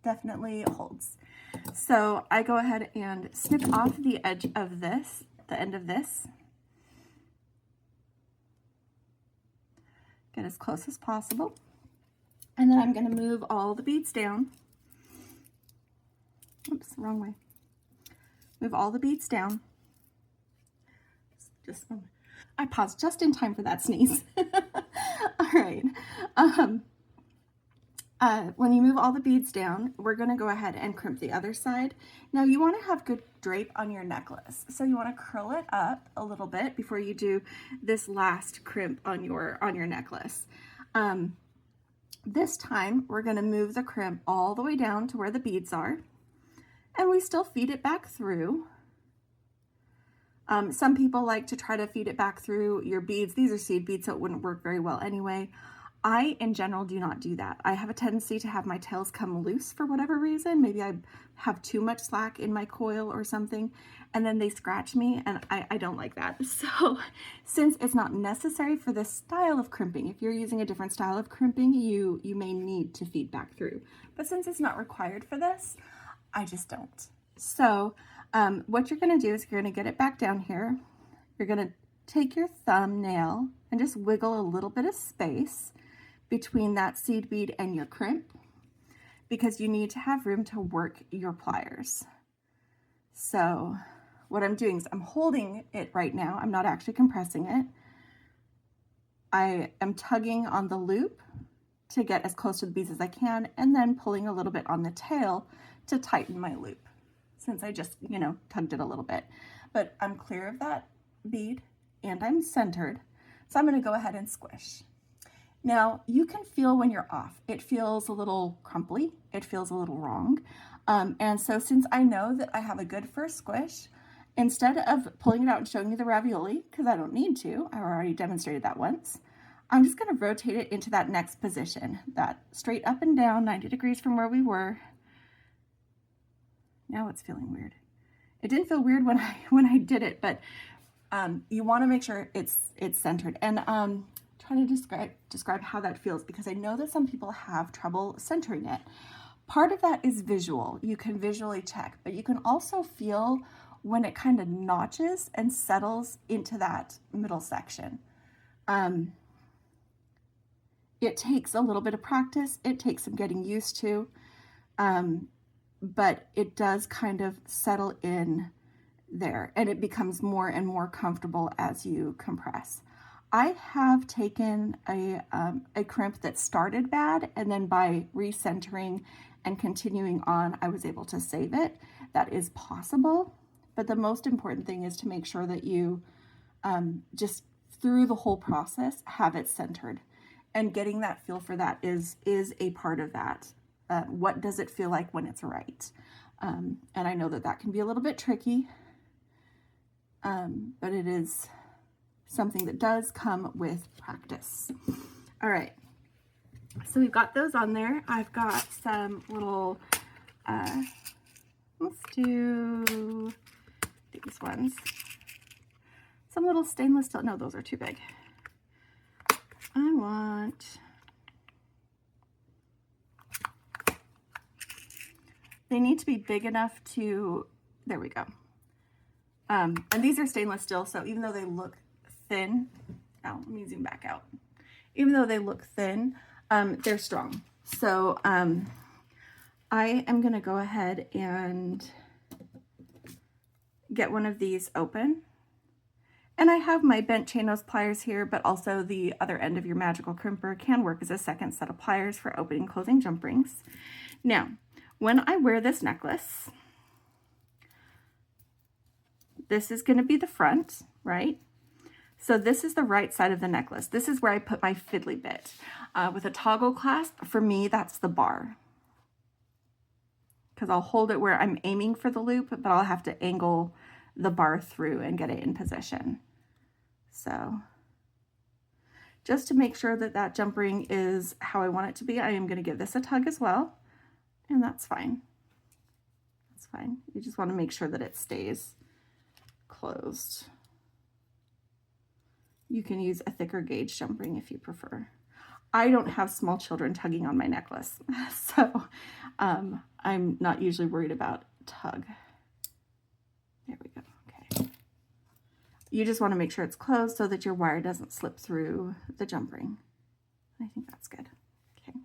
Definitely holds. So I go ahead and snip off the edge of this, the end of this. Get as close as possible. And then I'm going to move all the beads down. Oops, wrong way. Move all the beads down. I paused just in time for that sneeze. All right. When you move all the beads down, we're going to go ahead and crimp the other side. Now you want to have good drape on your necklace, so you want to curl it up a little bit before you do this last crimp on your necklace. This time we're going to move the crimp all the way down to where the beads are, and we still feed it back through. Some people like to try to feed it back through your beads. These are seed beads, so it wouldn't work very well anyway. I, in general, do not do that. I have a tendency to have my tails come loose for whatever reason. Maybe I have too much slack in my coil or something, and then they scratch me, and I don't like that. So since it's not necessary for this style of crimping, if you're using a different style of crimping, you may need to feed back through. But since it's not required for this, I just don't. So What you're going to do is you're going to get it back down here. You're going to take your thumbnail and just wiggle a little bit of space between that seed bead and your crimp, because you need to have room to work your pliers. So what I'm doing is I'm holding it right now. I'm not actually compressing it. I am tugging on the loop to get as close to the beads as I can, and then pulling a little bit on the tail to tighten my loop, since I just, you know, tugged it a little bit. But I'm clear of that bead and I'm centered. So I'm going to go ahead and squish. Now you can feel when you're off. It feels a little crumply. It feels a little wrong. And so since I know that I have a good first squish, instead of pulling it out and showing you the ravioli, because I don't need to, I already demonstrated that once, I'm just going to rotate it into that next position, that straight up and down 90 degrees from where we were. Now it's feeling weird. It didn't feel weird when I did it, but you want to make sure it's centered. And trying to describe how that feels, because I know that some people have trouble centering it. Part of that is visual. You can visually check, but you can also feel when it kind of notches and settles into that middle section. It takes a little bit of practice. It takes some getting used to, but it does kind of settle in there, and it becomes more and more comfortable as you compress. I have taken a crimp that started bad, and then by recentering and continuing on, I was able to save it. That is possible, but the most important thing is to make sure that you just through the whole process have it centered, and getting that feel for that is a part of that. What does it feel like when it's right? And I know that can be a little bit tricky, but it is something that does come with practice. All right, so we've got those on there. I've got some little, let's do these ones. Some little stainless steel, no, those are too big. They need to be big enough to, there we go. And these are stainless steel, so even though they look thin, let me zoom back out. Even though they look thin, they're strong. So I am gonna go ahead and get one of these open. And I have my bent chain nose pliers here, but also the other end of your magical crimper can work as a second set of pliers for opening and closing jump rings. Now, when I wear this necklace, this is going to be the front, right? So this is the right side of the necklace. This is where I put my fiddly bit. With a toggle clasp, for me, that's the bar, because I'll hold it where I'm aiming for the loop, but I'll have to angle the bar through and get it in position. So just to make sure that that jump ring is how I want it to be, I am going to give this a tug as well, and that's fine. That's fine. You just want to make sure that it stays closed. You can use a thicker gauge jump ring if you prefer. I don't have small children tugging on my necklace, so I'm not usually worried about tug. There we go. Okay. You just want to make sure it's closed so that your wire doesn't slip through the jump ring. I think that's good. Okay.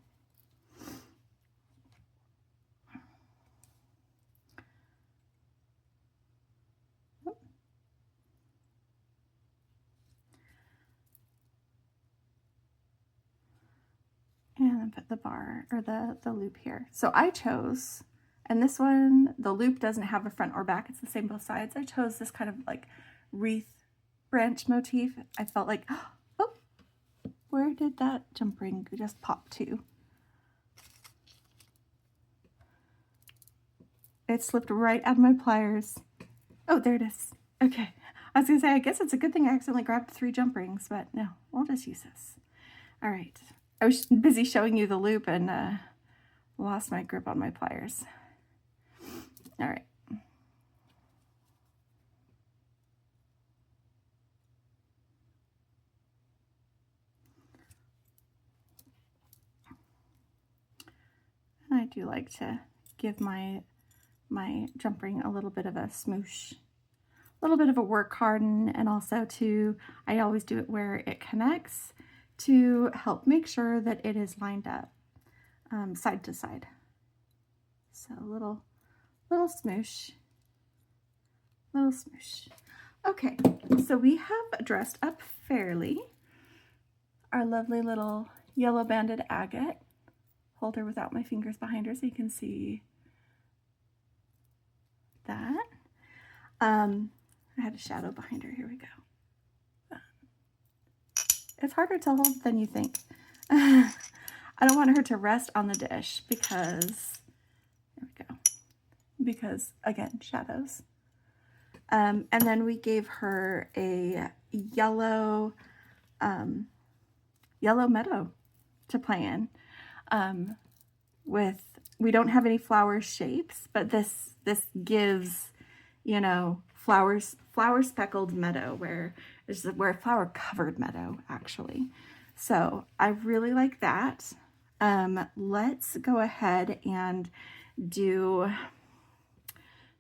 And then put the bar or the loop here. So I chose, and this one, the loop doesn't have a front or back, it's the same both sides. I chose this kind of like wreath branch motif. I felt like, oh, where did that jump ring just pop to? It slipped right out of my pliers. Oh, there it is. Okay. I was gonna say, I guess it's a good thing I accidentally grabbed 3 jump rings, but no, we'll just use this. All right. I was busy showing you the loop and lost my grip on my pliers. All right. I do like to give my my jump ring a little bit of a smoosh, a little bit of a work harden, and also I always do it where it connects to help make sure that it is lined up side to side. So a little smoosh, little smoosh. Okay, so we have dressed up Fairley, our lovely little yellow banded agate. Hold her without my fingers behind her so you can see that. I had a shadow behind her. Here we go. It's harder to hold than you think. I don't want her to rest on the dish because, there we go, because again, shadows. And then we gave her a yellow meadow to play in. We don't have any flower shapes, but this gives, you know, flower speckled meadow, where flower covered meadow actually. So I really like that. Let's go ahead and do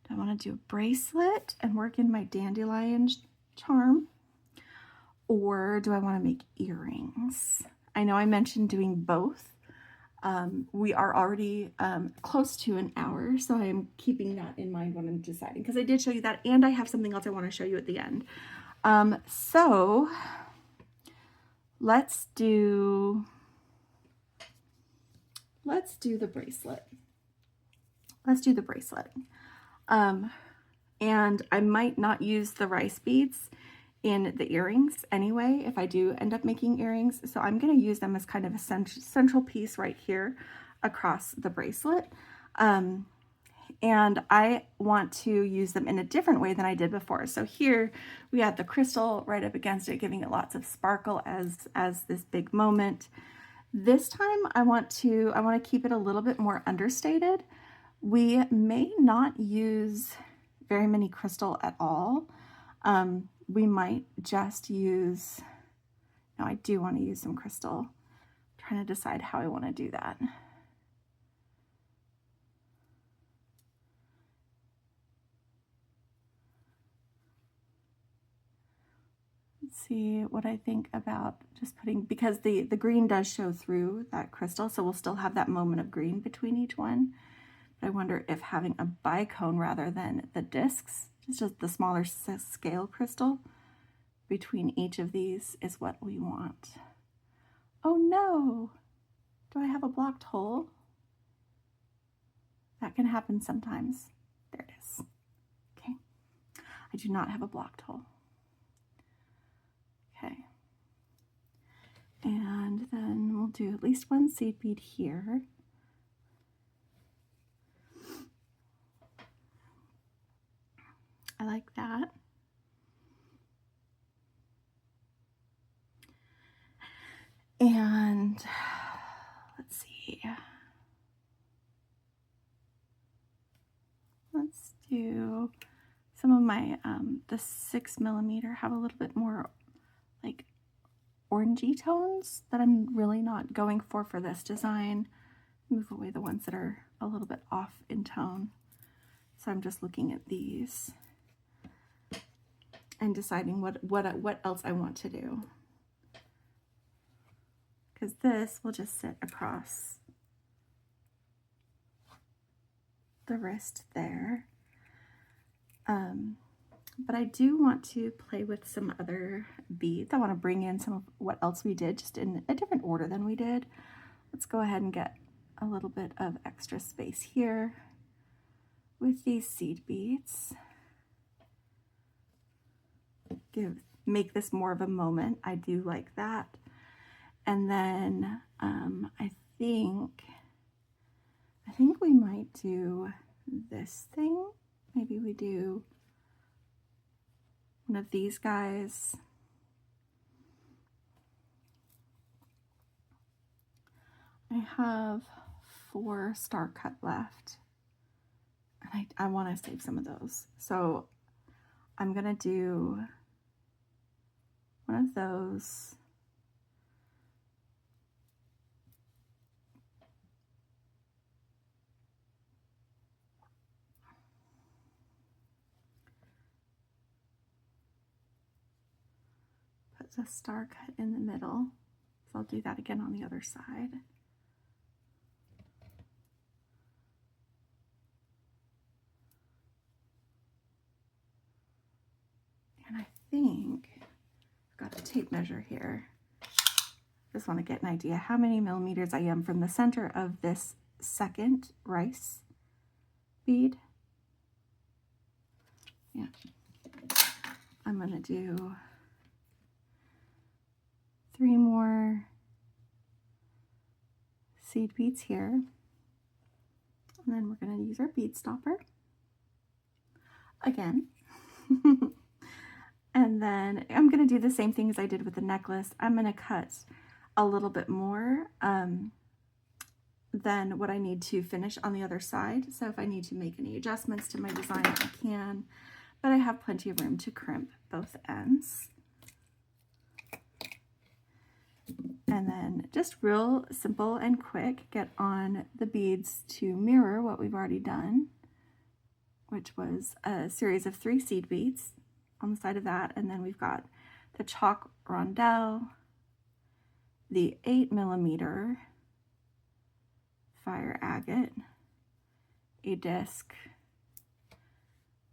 I want to do a bracelet and work in my dandelion charm, or do I want to make earrings? I know I mentioned doing both. We are already close to an hour, so I am keeping that in mind when I'm deciding, because I did show you that, and I have something else I want to show you at the end. So let's do the bracelet. Let's do the bracelet. And I might not use the rice beads in the earrings anyway, if I do end up making earrings. So I'm going to use them as kind of a central piece right here across the bracelet. And I want to use them in a different way than I did before. So here we had the crystal right up against it, giving it lots of sparkle as this big moment. This time I want to keep it a little bit more understated. We may not use very many crystal at all. We might just use, no, I do want to use some crystal. I'm trying to decide how I want to do that. Let's see what I think about just putting, because the green does show through that crystal, so we'll still have that moment of green between each one. But I wonder if having a bicone rather than the discs, just the smaller scale crystal between each of these, is what we want. Oh no! Do I have a blocked hole? That can happen sometimes. There it is. Okay. I do not have a blocked hole. Okay. And then we'll do at least one seed bead here. I like that. And let's see. Let's do some of my, the 6mm have a little bit more like orangey tones that I'm really not going for this design. Move away the ones that are a little bit off in tone. So I'm just looking at these and deciding what else I want to do. Because this will just sit across the wrist there. But I do want to play with some other beads. I want to bring in some of what else we did, just in a different order than we did. Let's go ahead and get a little bit of extra space here with these seed beads. Make this more of a moment. I do like that. And then I think we might do this thing. Maybe we do one of these guys. I have 4 star cut left, and I want to save some of those. So I'm gonna do one of those. the star cut in the middle. So I'll do that again on the other side. And I think I've got a tape measure here. Just want to get an idea how many millimeters I am from the center of this second rice bead. Yeah, I'm going to do 3 more seed beads here. And then we're going to use our bead stopper again. And then I'm going to do the same thing as I did with the necklace. I'm going to cut a little bit more than what I need to finish on the other side. So if I need to make any adjustments to my design, I can, but I have plenty of room to crimp both ends. And then just real simple and quick, get on the beads to mirror what we've already done, which was a series of 3 seed beads on the side of that. And then we've got the chalk rondelle, the 8mm fire agate, a disc,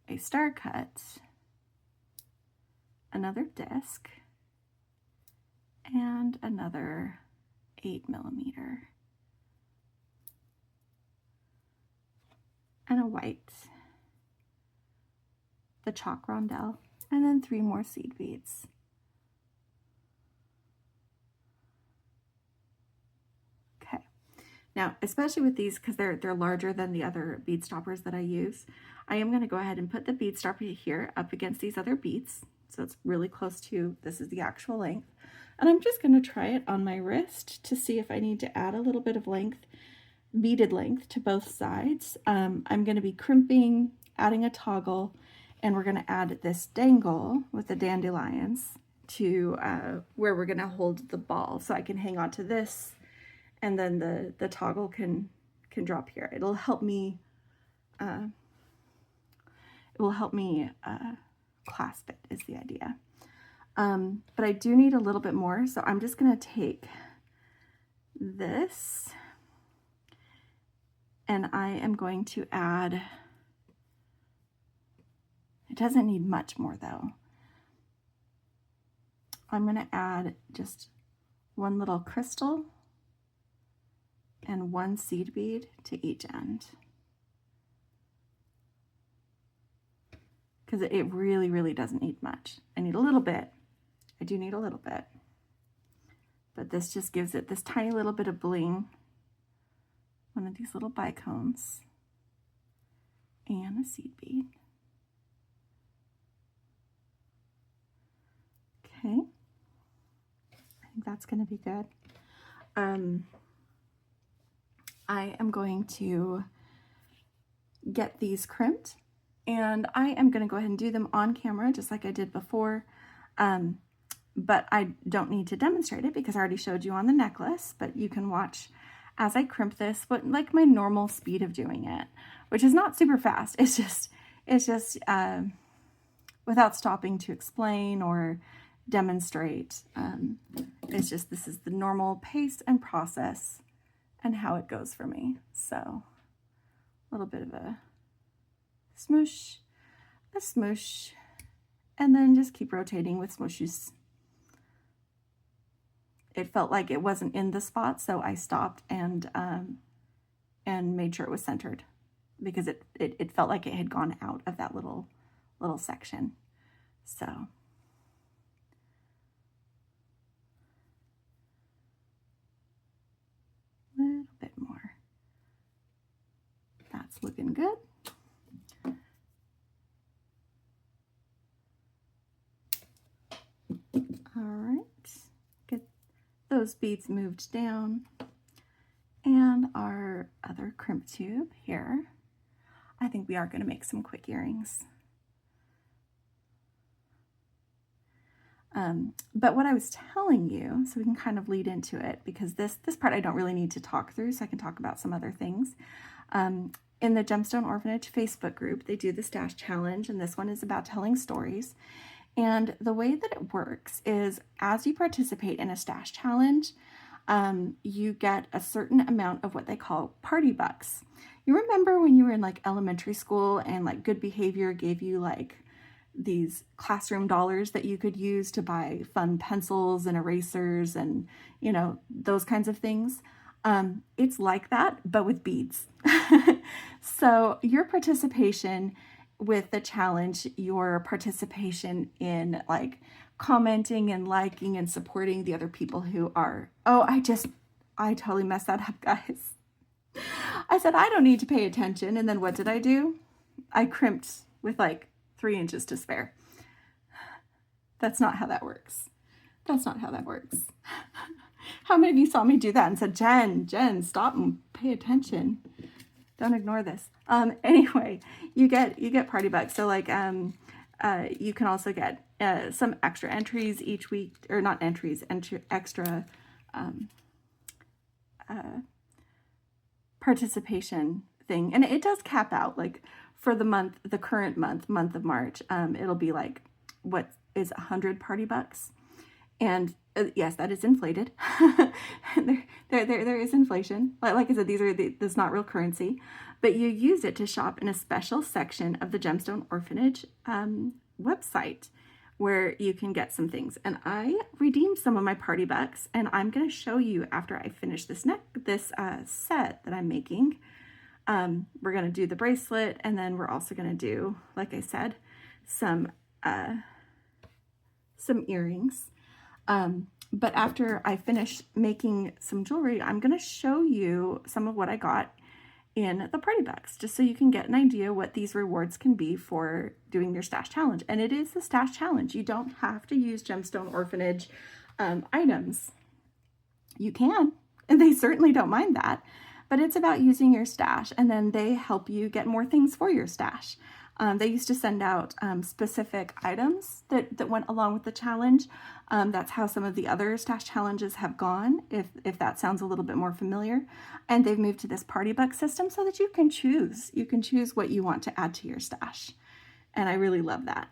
a star cut, another disc, and another 8mm, and a white, the chalk rondelle, and then 3 more seed beads. Okay, now especially with these, because they're larger than the other bead stoppers that I use, I am going to go ahead and put the bead stopper here up against these other beads, so it's really close to, this is the actual length. And I'm just going to try it on my wrist to see if I need to add a little bit of length, beaded length, to both sides. I'm going to be crimping, adding a toggle, and we're going to add this dangle with the dandelions to where we're going to hold the ball. So I can hang on to this, and then the toggle can drop here. It'll help me clasp it, is the idea. But I do need a little bit more, so I'm just going to take this and I am going to add, it doesn't need much more though. I'm going to add just 1 little crystal and 1 seed bead to each end, because it really, really doesn't need much. I need a little bit. I do need a little bit, but this just gives it this tiny little bit of bling. 1 of these little bicones and a seed bead. Okay, I think that's going to be good. I am going to get these crimped, and I am going to go ahead and do them on camera just like I did before. But I don't need to demonstrate it because I already showed you on the necklace, but you can watch as I crimp this, but like my normal speed of doing it, which is not super fast. It's just without stopping to explain or demonstrate. It's just, this is the normal pace and process and how it goes for me. So a little bit of a smoosh, and then just keep rotating with smooshes. It felt like it wasn't in the spot, so I stopped and made sure it was centered, because it felt like it had gone out of that little section. So a little bit more. That's looking good. All right, get those beads moved down, and our other crimp tube here. I think we are going to make some quick earrings. But what I was telling you, so we can kind of lead into it, because this part I don't really need to talk through, so I can talk about some other things. In the Gemstone Orphanage Facebook group, they do the stash challenge, and this one is about telling stories. And the way that it works is as you participate in a stash challenge, you get a certain amount of what they call party bucks. You remember when you were in like elementary school and like good behavior gave you like these classroom dollars that you could use to buy fun pencils and erasers and, you know, those kinds of things. It's like that, but with beads. So your participation with the challenge, your participation in like commenting and liking and supporting the other people who are, oh, I totally messed that up, guys. I said, I don't need to pay attention. And then what did I do? I crimped with like 3 inches to spare. That's not how that works. That's not how that works. How many of you saw me do that and said, Jen, stop and pay attention. Don't ignore this. Anyway, you get party bucks. So like, you can also get some extra entries each week, or not entries, extra participation thing. And it does cap out, like for the current month of March, it'll be like, what is 100 party bucks? And yes, that is inflated. there is inflation. Like I said, this is not real currency, but you use it to shop in a special section of the Gemstone Orphanage website where you can get some things. And I redeemed some of my party bucks, and I'm going to show you after I finish this set that I'm making. We're going to do the bracelet, and then we're also going to do, like I said, some earrings. But after I finish making some jewelry, I'm going to show you some of what I got in the party bucks, just so you can get an idea what these rewards can be for doing your stash challenge. And it is the stash challenge. You don't have to use Gemstone Orphanage items. You can, and they certainly don't mind that, but it's about using your stash, and then they help you get more things for your stash. They used to send out specific items that went along with the challenge. That's how some of the other stash challenges have gone, if that sounds a little bit more familiar. And they've moved to this party buck system so that you can choose. You can choose what you want to add to your stash. And I really love that.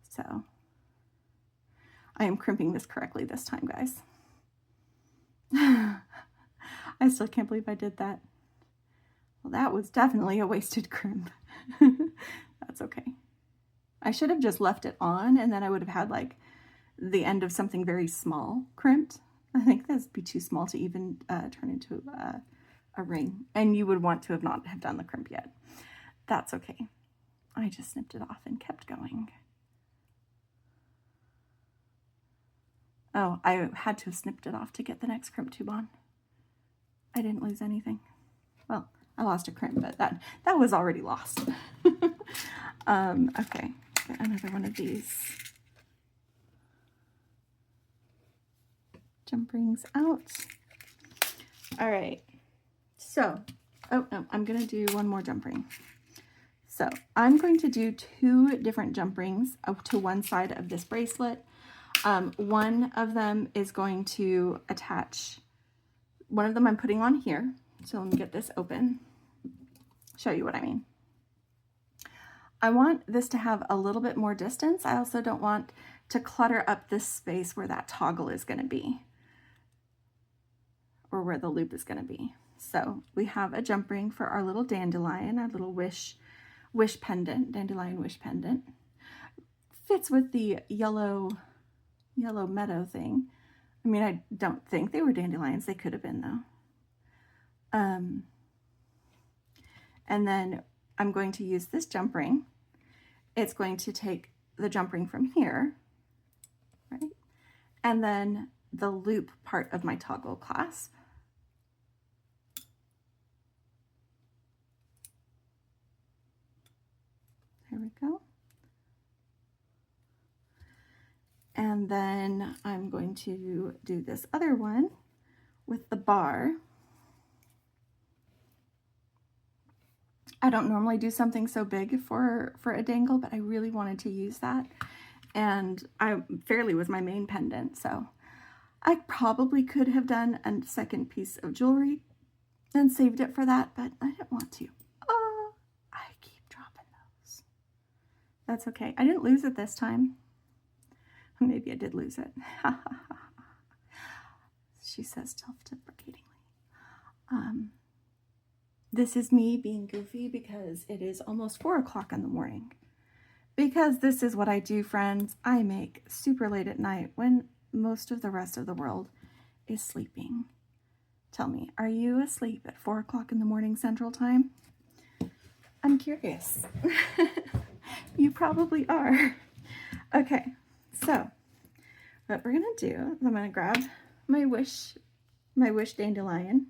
So I am crimping this correctly this time, guys. I still can't believe I did that. Well, that was definitely a wasted crimp. That's okay. I should have just left it on, and then I would have had like the end of something very small crimped. I think that'd be too small to even turn into a ring, and you would want to not have done the crimp yet. That's okay. I just snipped it off and kept going. Oh, I had to have snipped it off to get the next crimp tube on. I didn't lose anything. Well, I lost a crimp, but that was already lost. Okay, get another one of these jump rings out. All right, so, oh no, I'm gonna do one more jump ring. So I'm going to do 2 different jump rings up to one side of this bracelet. One of them is going to attach, one of them I'm putting on here. So let me get this open, show you what I mean. I want this to have a little bit more distance. I also don't want to clutter up this space where that toggle is going to be, or where the loop is going to be. So we have a jump ring for our little dandelion, our little wish pendant, dandelion wish pendant. Fits with the yellow meadow thing. I mean, I don't think they were dandelions. They could have been though. And then I'm going to use this jump ring. It's going to take the jump ring from here, right? And then the loop part of my toggle clasp. There we go. And then I'm going to do this other one with the bar. I don't normally do something so big for a dangle, but I really wanted to use that. And Fairley was my main pendant, so I probably could have done a second piece of jewelry and saved it for that, but I didn't want to. Oh, I keep dropping those. That's okay. I didn't lose it this time. Maybe I did lose it. She says self-deprecatingly. This is me being goofy because it is almost 4 o'clock in the morning. Because this is what I do, friends. I make super late at night when most of the rest of the world is sleeping. Tell me, are you asleep at 4 o'clock in the morning Central Time? I'm curious. You probably are. Okay, so what we're gonna do is I'm gonna grab my wish dandelion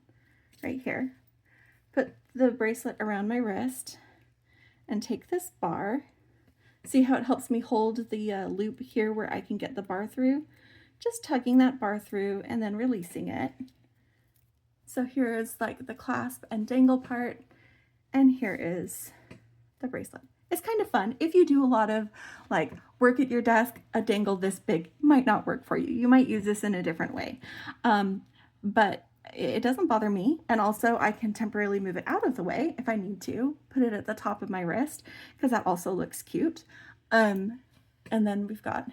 right here, put the bracelet around my wrist, and take this bar. See how it helps me hold the loop here where I can get the bar through? Just tugging that bar through and then releasing it. So here is like the clasp and dangle part, and here is the bracelet. It's kind of fun. If you do a lot of like work at your desk, a dangle this big might not work for you. You might use this in a different way. But it doesn't bother me. And also I can temporarily move it out of the way if I need to, put it at the top of my wrist because that also looks cute. And then we've got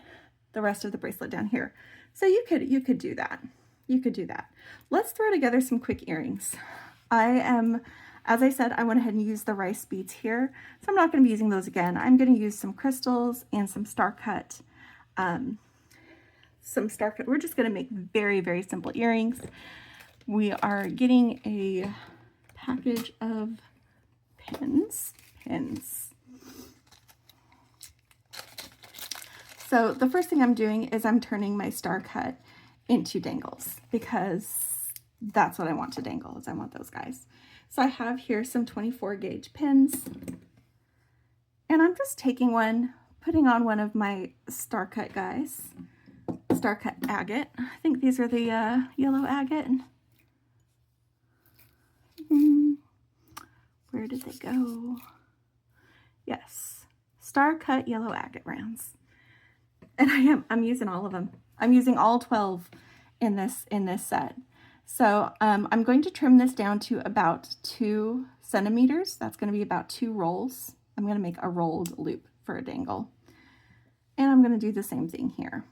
the rest of the bracelet down here. So you could do that. You could do that. Let's throw together some quick earrings. As I said, I went ahead and used the rice beads here. So I'm not going to be using those again. I'm going to use some crystals and some star cut. We're just going to make very, very simple earrings. We are getting a package of pins. So the first thing I'm doing is I'm turning my star cut into dangles because that's what I want to dangle, is I want those guys. So I have here some 24 gauge pins, and I'm just taking one, putting on one of my star cut guys, star cut agate. I think these are the yellow agate. Where did they go? Yes, star cut yellow agate rounds. And I'm using all of them. I'm using all 12 in this set. So I'm going to trim this down to about 2 centimeters. That's going to be about 2 rolls. I'm going to make a rolled loop for a dangle. And I'm going to do the same thing here.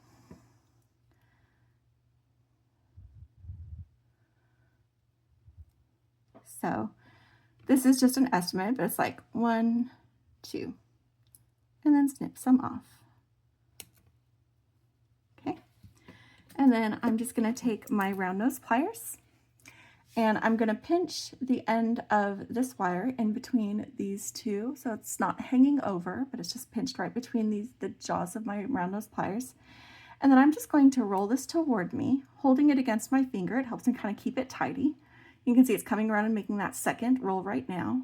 So this is just an estimate, but it's like 1, 2, and then snip some off. And then I'm just going to take my round nose pliers, and I'm going to pinch the end of this wire in between these two, so it's not hanging over, but it's just pinched right between the jaws of my round nose pliers. And then I'm just going to roll this toward me, holding it against my finger. It helps me kind of keep it tidy. You can see it's coming around and making that second roll right now.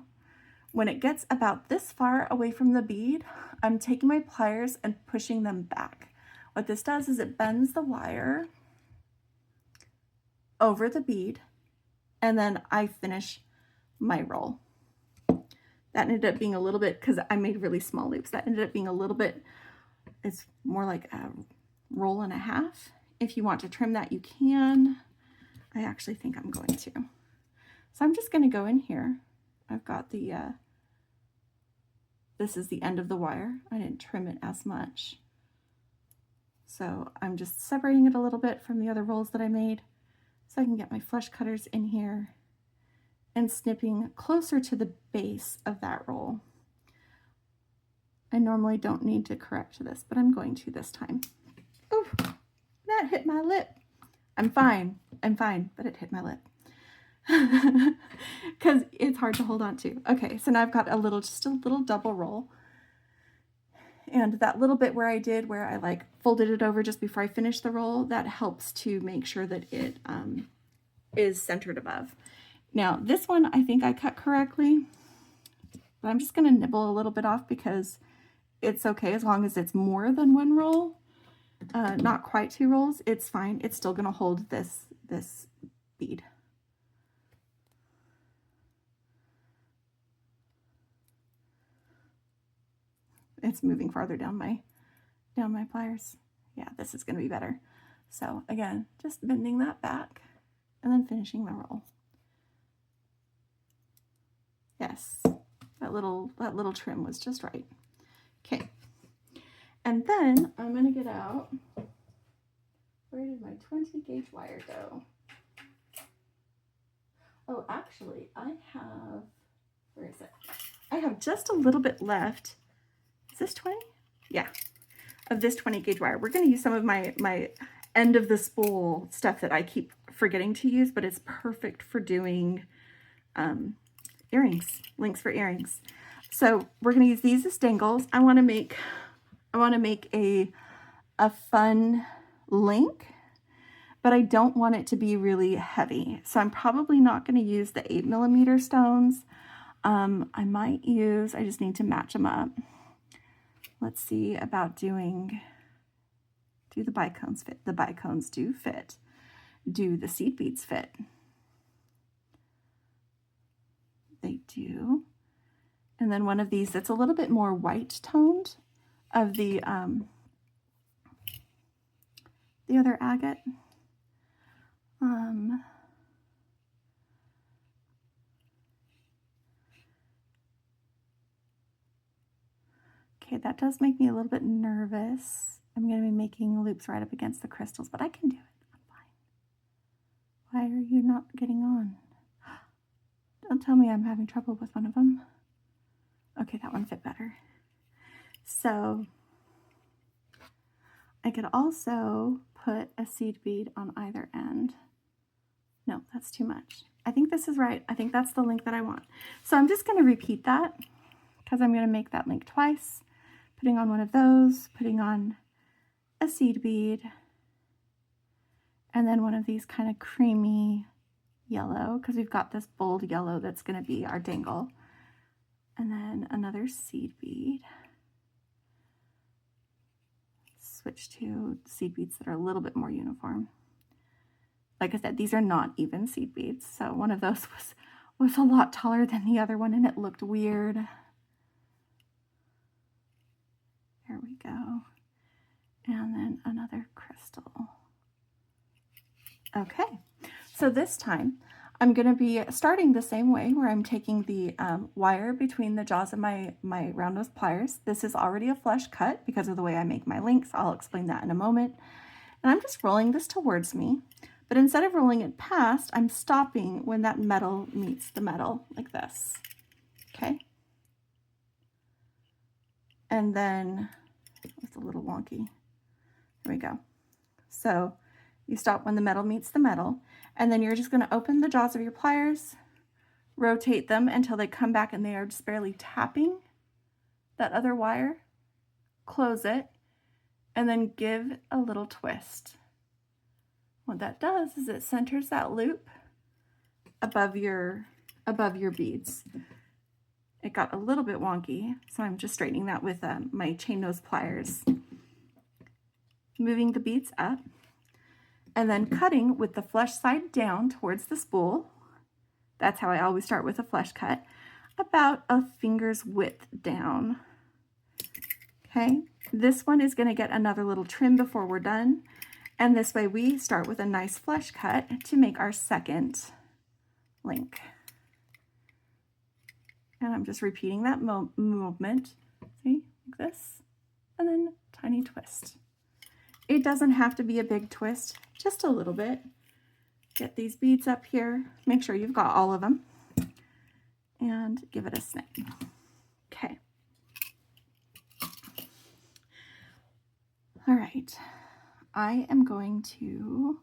When it gets about this far away from the bead, I'm taking my pliers and pushing them back. What this does is it bends the wire over the bead, and then I finish my roll. That ended up being a little bit, because I made really small loops, that ended up being a little bit, it's more like a roll and a half. If you want to trim that, you can. I actually think I'm going to. So I'm just going to go in here. I've got the, this is the end of the wire. I didn't trim it as much. So I'm just separating it a little bit from the other rolls that I made so I can get my flush cutters in here and snipping closer to the base of that roll. I normally don't need to correct this, but I'm going to this time. Oh, that hit my lip. I'm fine, but it hit my lip. Because it's hard to hold on to. Okay, so now I've got just a little double roll. And that little bit where I like folded it over just before I finished the roll, that helps to make sure that it is centered above. Now this one I think I cut correctly, but I'm just going to nibble a little bit off because it's okay as long as it's more than 1 roll, not quite 2 rolls. It's fine. It's still going to hold this bead. It's moving farther down my pliers. Yeah, this is going to be better. So again, just bending that back and then finishing the roll. Yes, that little trim was just right. Okay, And then I'm going to get out, where did my 20 gauge wire go? Oh, actually, I have, where is it? I have just a little bit left. Is this 20? Yeah, of this 20 gauge wire. We're going to use some of my end of the spool stuff that I keep forgetting to use, but it's perfect for doing earrings, links for earrings. So we're going to use these as dangles. I want to make a fun link, but I don't want it to be really heavy. So I'm probably not going to use the 8mm stones. I might use, I just need to match them up. Let's see about do the bicones fit? The bicones do fit. Do the seed beads fit? They do. And then one of these that's a little bit more white toned of the other agate. Okay, that does make me a little bit nervous. I'm going to be making loops right up against the crystals, but I can do it. I'm fine. Why are you not getting on? Don't tell me I'm having trouble with one of them. Okay, that one fit better. So I could also put a seed bead on either end. No, that's too much. I think this is right. I think that's the link that I want. So I'm just going to repeat that because I'm going to make that link twice. Putting on one of those, putting on a seed bead, and then one of these kind of creamy yellow, because we've got this bold yellow that's going to be our dangle. And then another seed bead. Switch to seed beads that are a little bit more uniform. Like I said, these are not even seed beads, so one of those was a lot taller than the other one, and it looked weird. There we go. And then another crystal. Okay, so this time I'm going to be starting the same way, where I'm taking the wire between the jaws of my round nose pliers. This is already a flush cut because of the way I make my links. I'll explain that in a moment. And I'm just rolling this towards me, but instead of rolling it past, I'm stopping when that metal meets the metal, like this. Okay. And then, it's a little wonky. There we go. So you stop when the metal meets the metal, and then you're just going to open the jaws of your pliers, rotate them until they come back and they are just barely tapping that other wire, close it, and then give a little twist. What that does is it centers that loop above your beads. It got a little bit wonky, so I'm just straightening that with my chain nose pliers. Moving the beads up, and then cutting with the flush side down towards the spool. That's how I always start with a flush cut, about a finger's width down. Okay, this one is going to get another little trim before we're done, and this way we start with a nice flush cut to make our second link. And I'm just repeating that movement, see, like this, and then tiny twist. It doesn't have to be a big twist, just a little bit. Get these beads up here, make sure you've got all of them, and give it a snip. Okay. All right, I'm going to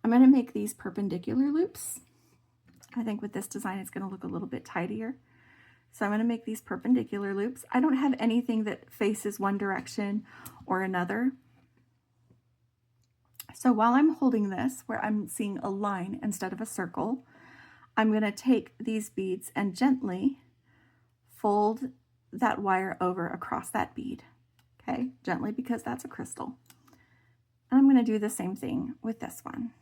make these perpendicular loops. I think with this design, it's going to look a little bit tidier. So I'm going to make these perpendicular loops. I don't have anything that faces one direction or another. So while I'm holding this, where I'm seeing a line instead of a circle, I'm going to take these beads and gently fold that wire over across that bead. Okay, gently, because that's a crystal. And I'm going to do the same thing with this one.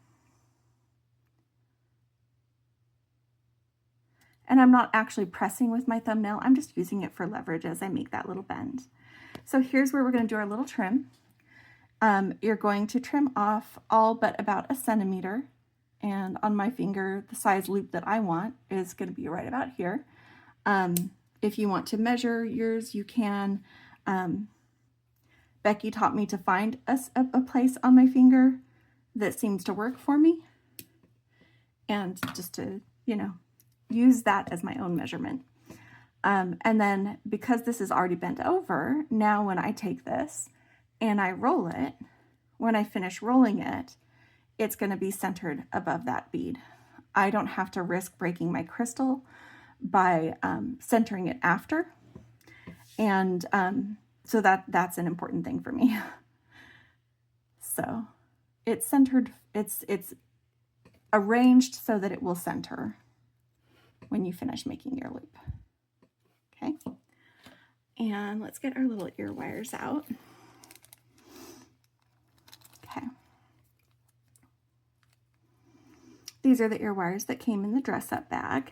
And I'm not actually pressing with my thumbnail, I'm just using it for leverage as I make that little bend. So here's where we're going to do our little trim. You're going to trim off all but about 1 centimeter. And on my finger, the size loop that I want is going to be right about here. If you want to measure yours, you can. Becky taught me to find a place on my finger that seems to work for me, and just to, use that as my own measurement. And then because this is already bent over, now when I take this and I roll it, when I finish rolling it, it's going to be centered above that bead. I don't have to risk breaking my crystal by centering it after. And so that's an important thing for me. So it's centered, it's arranged so that it will center when you finish making your loop. Okay, and let's get our little ear wires out. Okay, these are the ear wires that came in the dress up bag.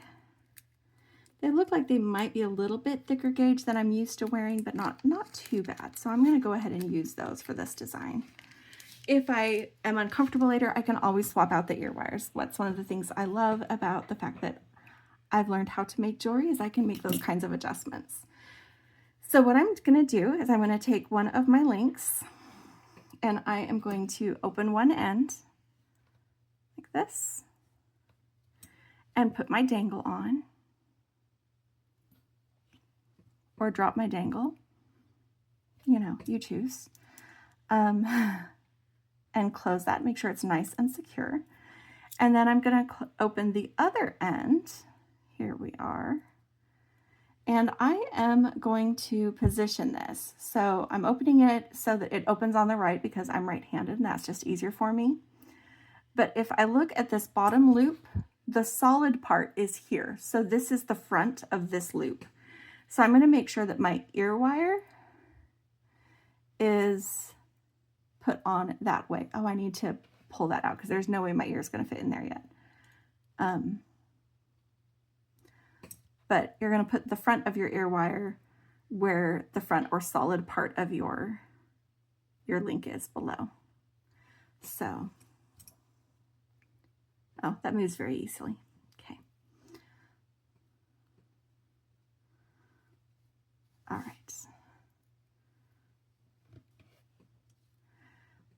They look like they might be a little bit thicker gauge than I'm used to wearing, but not too bad. So I'm going to go ahead and use those for this design. If I am uncomfortable later, I can always swap out the ear wires. That's one of the things I love about the fact that I've learned how to make jewelry, is I can make those kinds of adjustments. So what I'm going to do is I'm going to take one of my links and I am going to open one end like this and put my dangle on, or drop my dangle, you choose, and close that, make sure it's nice and secure. And then I'm going to open the other end. Here we are. And I am going to position this. So I'm opening it so that it opens on the right because I'm right-handed and that's just easier for me. But if I look at this bottom loop, the solid part is here. So this is the front of this loop. So I'm going to make sure that my ear wire is put on that way. Oh, I need to pull that out because there's no way my ear is going to fit in there yet. But you're going to put the front of your ear wire where the front or solid part of your link is below. So, oh, that moves very easily. Okay. All right.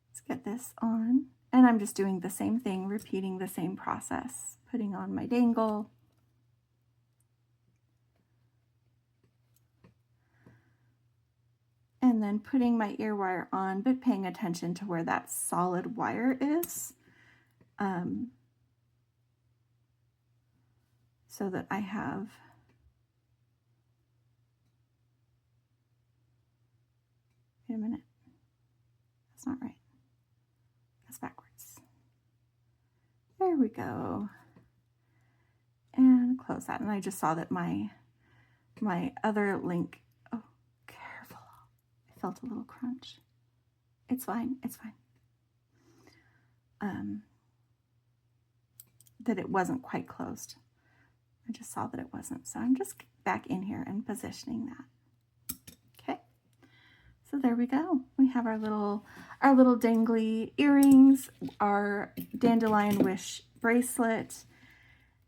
Let's get this on. And I'm just doing the same thing, repeating the same process, putting on my dangle. And then putting my ear wire on, but paying attention to where that solid wire is. So that I have wait a minute. That's not right. That's backwards. There we go. And close that. And I just saw that my other link, oh, careful. I felt a little crunch. It's fine. It's fine. That it wasn't quite closed. I just saw that it wasn't. So I'm just back in here and positioning that. Okay. So there we go. We have our little dangly earrings, our dandelion wish bracelet,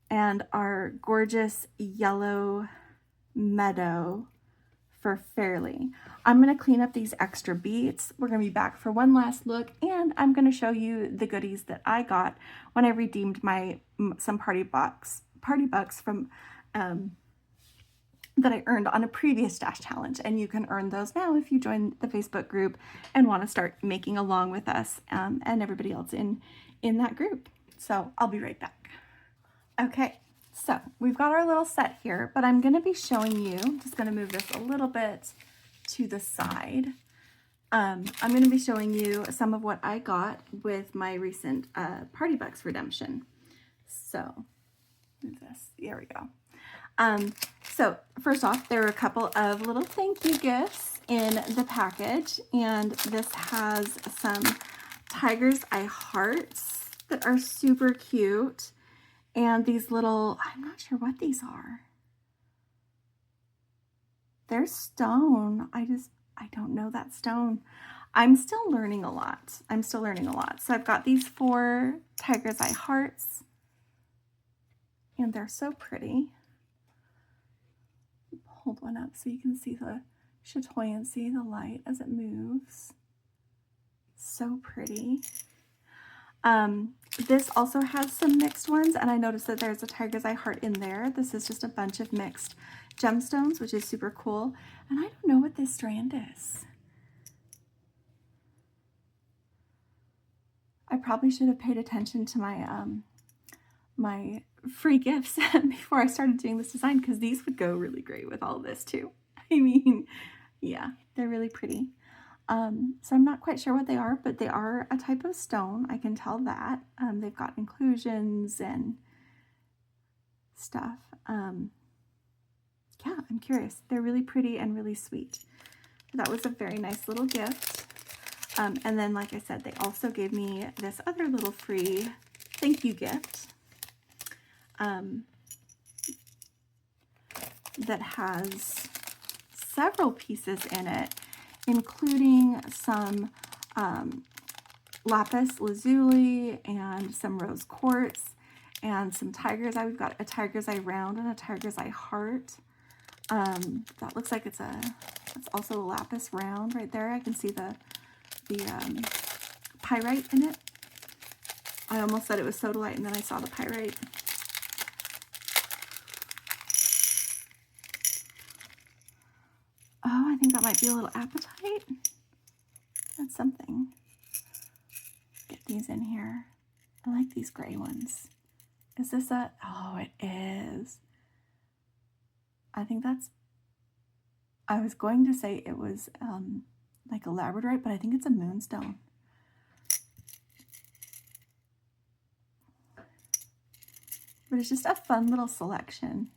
and our gorgeous yellow meadow for Fairley. I'm going to clean up these extra beads. We're going to be back for one last look, and I'm going to show you the goodies that I got when I redeemed some party bucks from that I earned on a previous stash challenge. And you can earn those now if you join the Facebook group and want to start making along with us and everybody else in that group. So I'll be right back. Okay, so we've got our little set here, but I'm going to be showing you, just going to move this a little bit to the side. I'm going to be showing you some of what I got with my recent Party Bucks redemption. So move this, there we go. So first off, there are a couple of little thank you gifts in the package, and this has some tiger's eye hearts that are super cute, and these little, I'm not sure what these are. They're stone. I don't know that stone. I'm still learning a lot. So I've got these 4 tiger's eye hearts, and they're so pretty. hold one up so you can see the chatoyancy, the light as it moves. So pretty. This also has some mixed ones, and I noticed that there's a tiger's eye heart in there. This is just a bunch of mixed gemstones, which is super cool. And I don't know what this strand is. I probably should have paid attention to my my free gifts before I started doing this design, because these would go really great with all of this too. I mean, yeah, they're really pretty. So I'm not quite sure what they are, but they are a type of stone. I can tell that. They've got inclusions and stuff. Yeah, I'm curious. They're really pretty and really sweet. That was a very nice little gift. And then, like I said, they also gave me this other little free thank you gift that has several pieces in it, including some lapis lazuli and some rose quartz and some tiger's eye. We've got a tiger's eye round and a tiger's eye heart. That looks like it's also a lapis round right there. I can see the pyrite in it. I almost said it was sodalite, and then I saw the pyrite. Oh, I think that might be a little apatite. That's something. Get these in here. I like these gray ones. Is this a, oh, it is. I think that's, I was going to say it was like a labradorite, but I think it's a moonstone. But it's just a fun little selection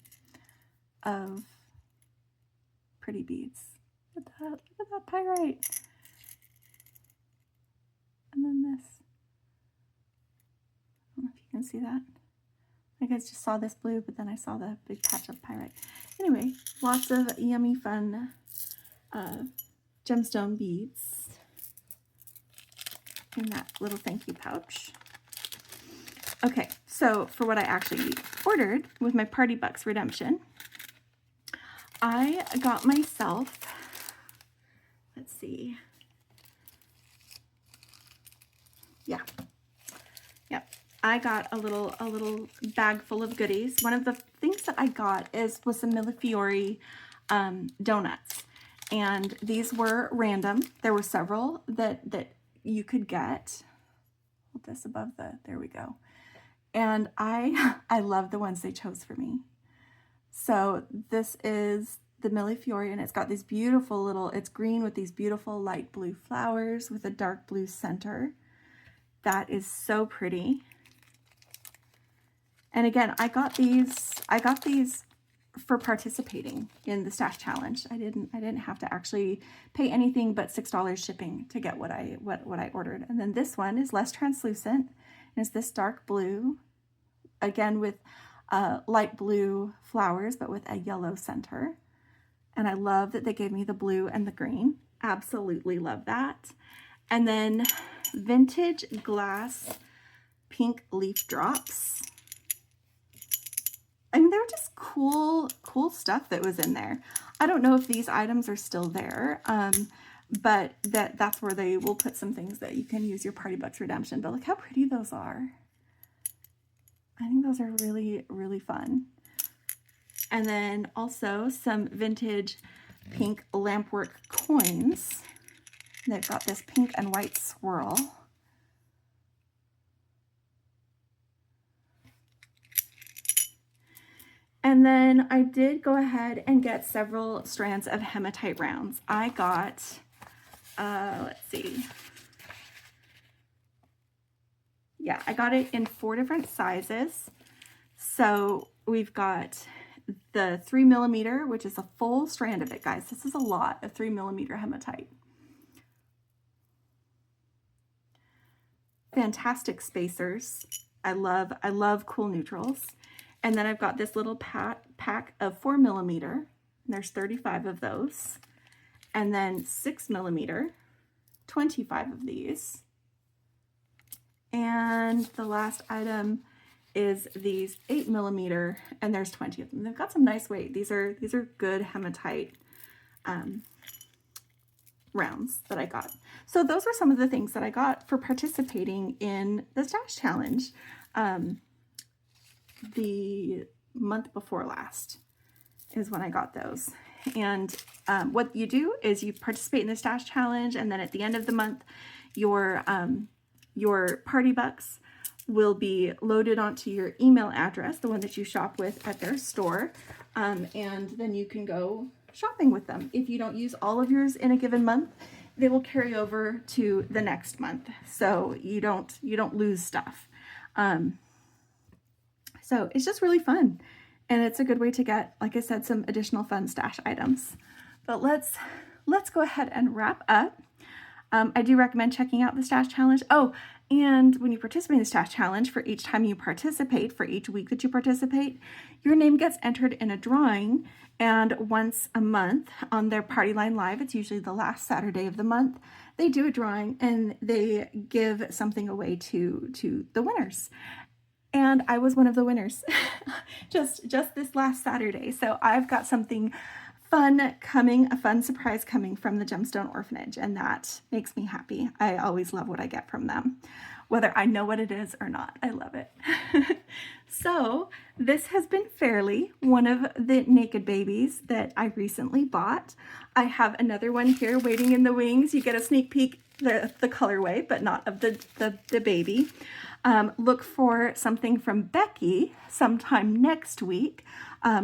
of pretty beads. Look at that pyrite. And then this. I don't know if you can see that. I guess just saw this blue, but then I saw the big patch of pyrite. Anyway, lots of yummy, fun gemstone beads in that little thank you pouch. Okay, so for what I actually ordered with my Party Bucks redemption, I got myself, let's see, I got a little bag full of goodies. One of the things that I got was some Millefiori donuts, and these were random. There were several that you could get. Hold this above there we go. And I love the ones they chose for me. So this is the Millefiori, and it's got these beautiful little, it's green with these beautiful light blue flowers with a dark blue center. That is so pretty. And again, I got these for participating in the stash challenge. I didn't have to actually pay anything but $6 shipping to get what I ordered. And then this one is less translucent, and it's this dark blue, again with light blue flowers, but with a yellow center. And I love that they gave me the blue and the green. Absolutely love that. And then vintage glass pink leaf drops. I mean, they were just cool stuff that was in there. I don't know if these items are still there, but that's where they will put some things that you can use your Party Bucks redemption. But look how pretty those are. I think those are really, really fun. And then also some vintage pink lampwork coins. They've got this pink and white swirl. And then I did go ahead and get several strands of hematite rounds. I got, let's see. Yeah, I got it in 4 different sizes. So we've got the 3mm, which is a full strand of it, guys. This is a lot of 3mm hematite. Fantastic spacers. I love cool neutrals. And then I've got this little pack of 4mm. And there's 35 of those. And then 6mm, 25 of these. And the last item is these 8mm, and there's 20 of them. They've got some nice weight. These are good hematite rounds that I got. So those were some of the things that I got for participating in the stash challenge the month before last is when I got those. And what you do is you participate in the stash challenge, and then at the end of the month, your party bucks will be loaded onto your email address, the one that you shop with at their store, and then you can go shopping with them. If you don't use all of yours in a given month, they will carry over to the next month, so you don't lose stuff. So it's just really fun, and it's a good way to get, like I said, some additional fun stash items. But let's go ahead and wrap up. I do recommend checking out the stash challenge. Oh, and when you participate in the stash challenge, for each time you participate, for each week that you participate, your name gets entered in a drawing, and once a month on their Party Line Live, it's usually the last Saturday of the month, they do a drawing and they give something away to the winners. And I was one of the winners just this last Saturday. So I've got something fun coming, a fun surprise coming from the Gemstone Orphanage, and that makes me happy. I always love what I get from them, whether I know what it is or not. I love it. So this has been Fairley, one of the Nekkid Babies that I recently bought. I have another one here waiting in the wings. You get a sneak peek, the colorway, but not of the baby. Look for something from Becky sometime next week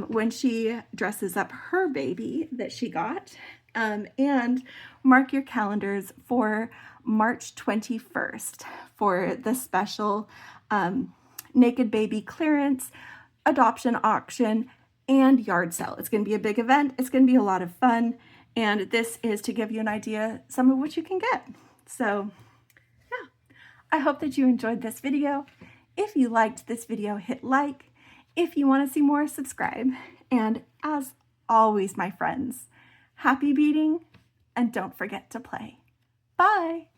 when she dresses up her baby that she got. And mark your calendars for March 21st for the special Nekkid Baby clearance, adoption auction, and yard sale. It's going to be a big event. It's going to be a lot of fun. And this is to give you an idea some of what you can get. So yeah, I hope that you enjoyed this video. If you liked this video, hit like. If you want to see more, subscribe. And as always, my friends, happy beading, and don't forget to play. Bye!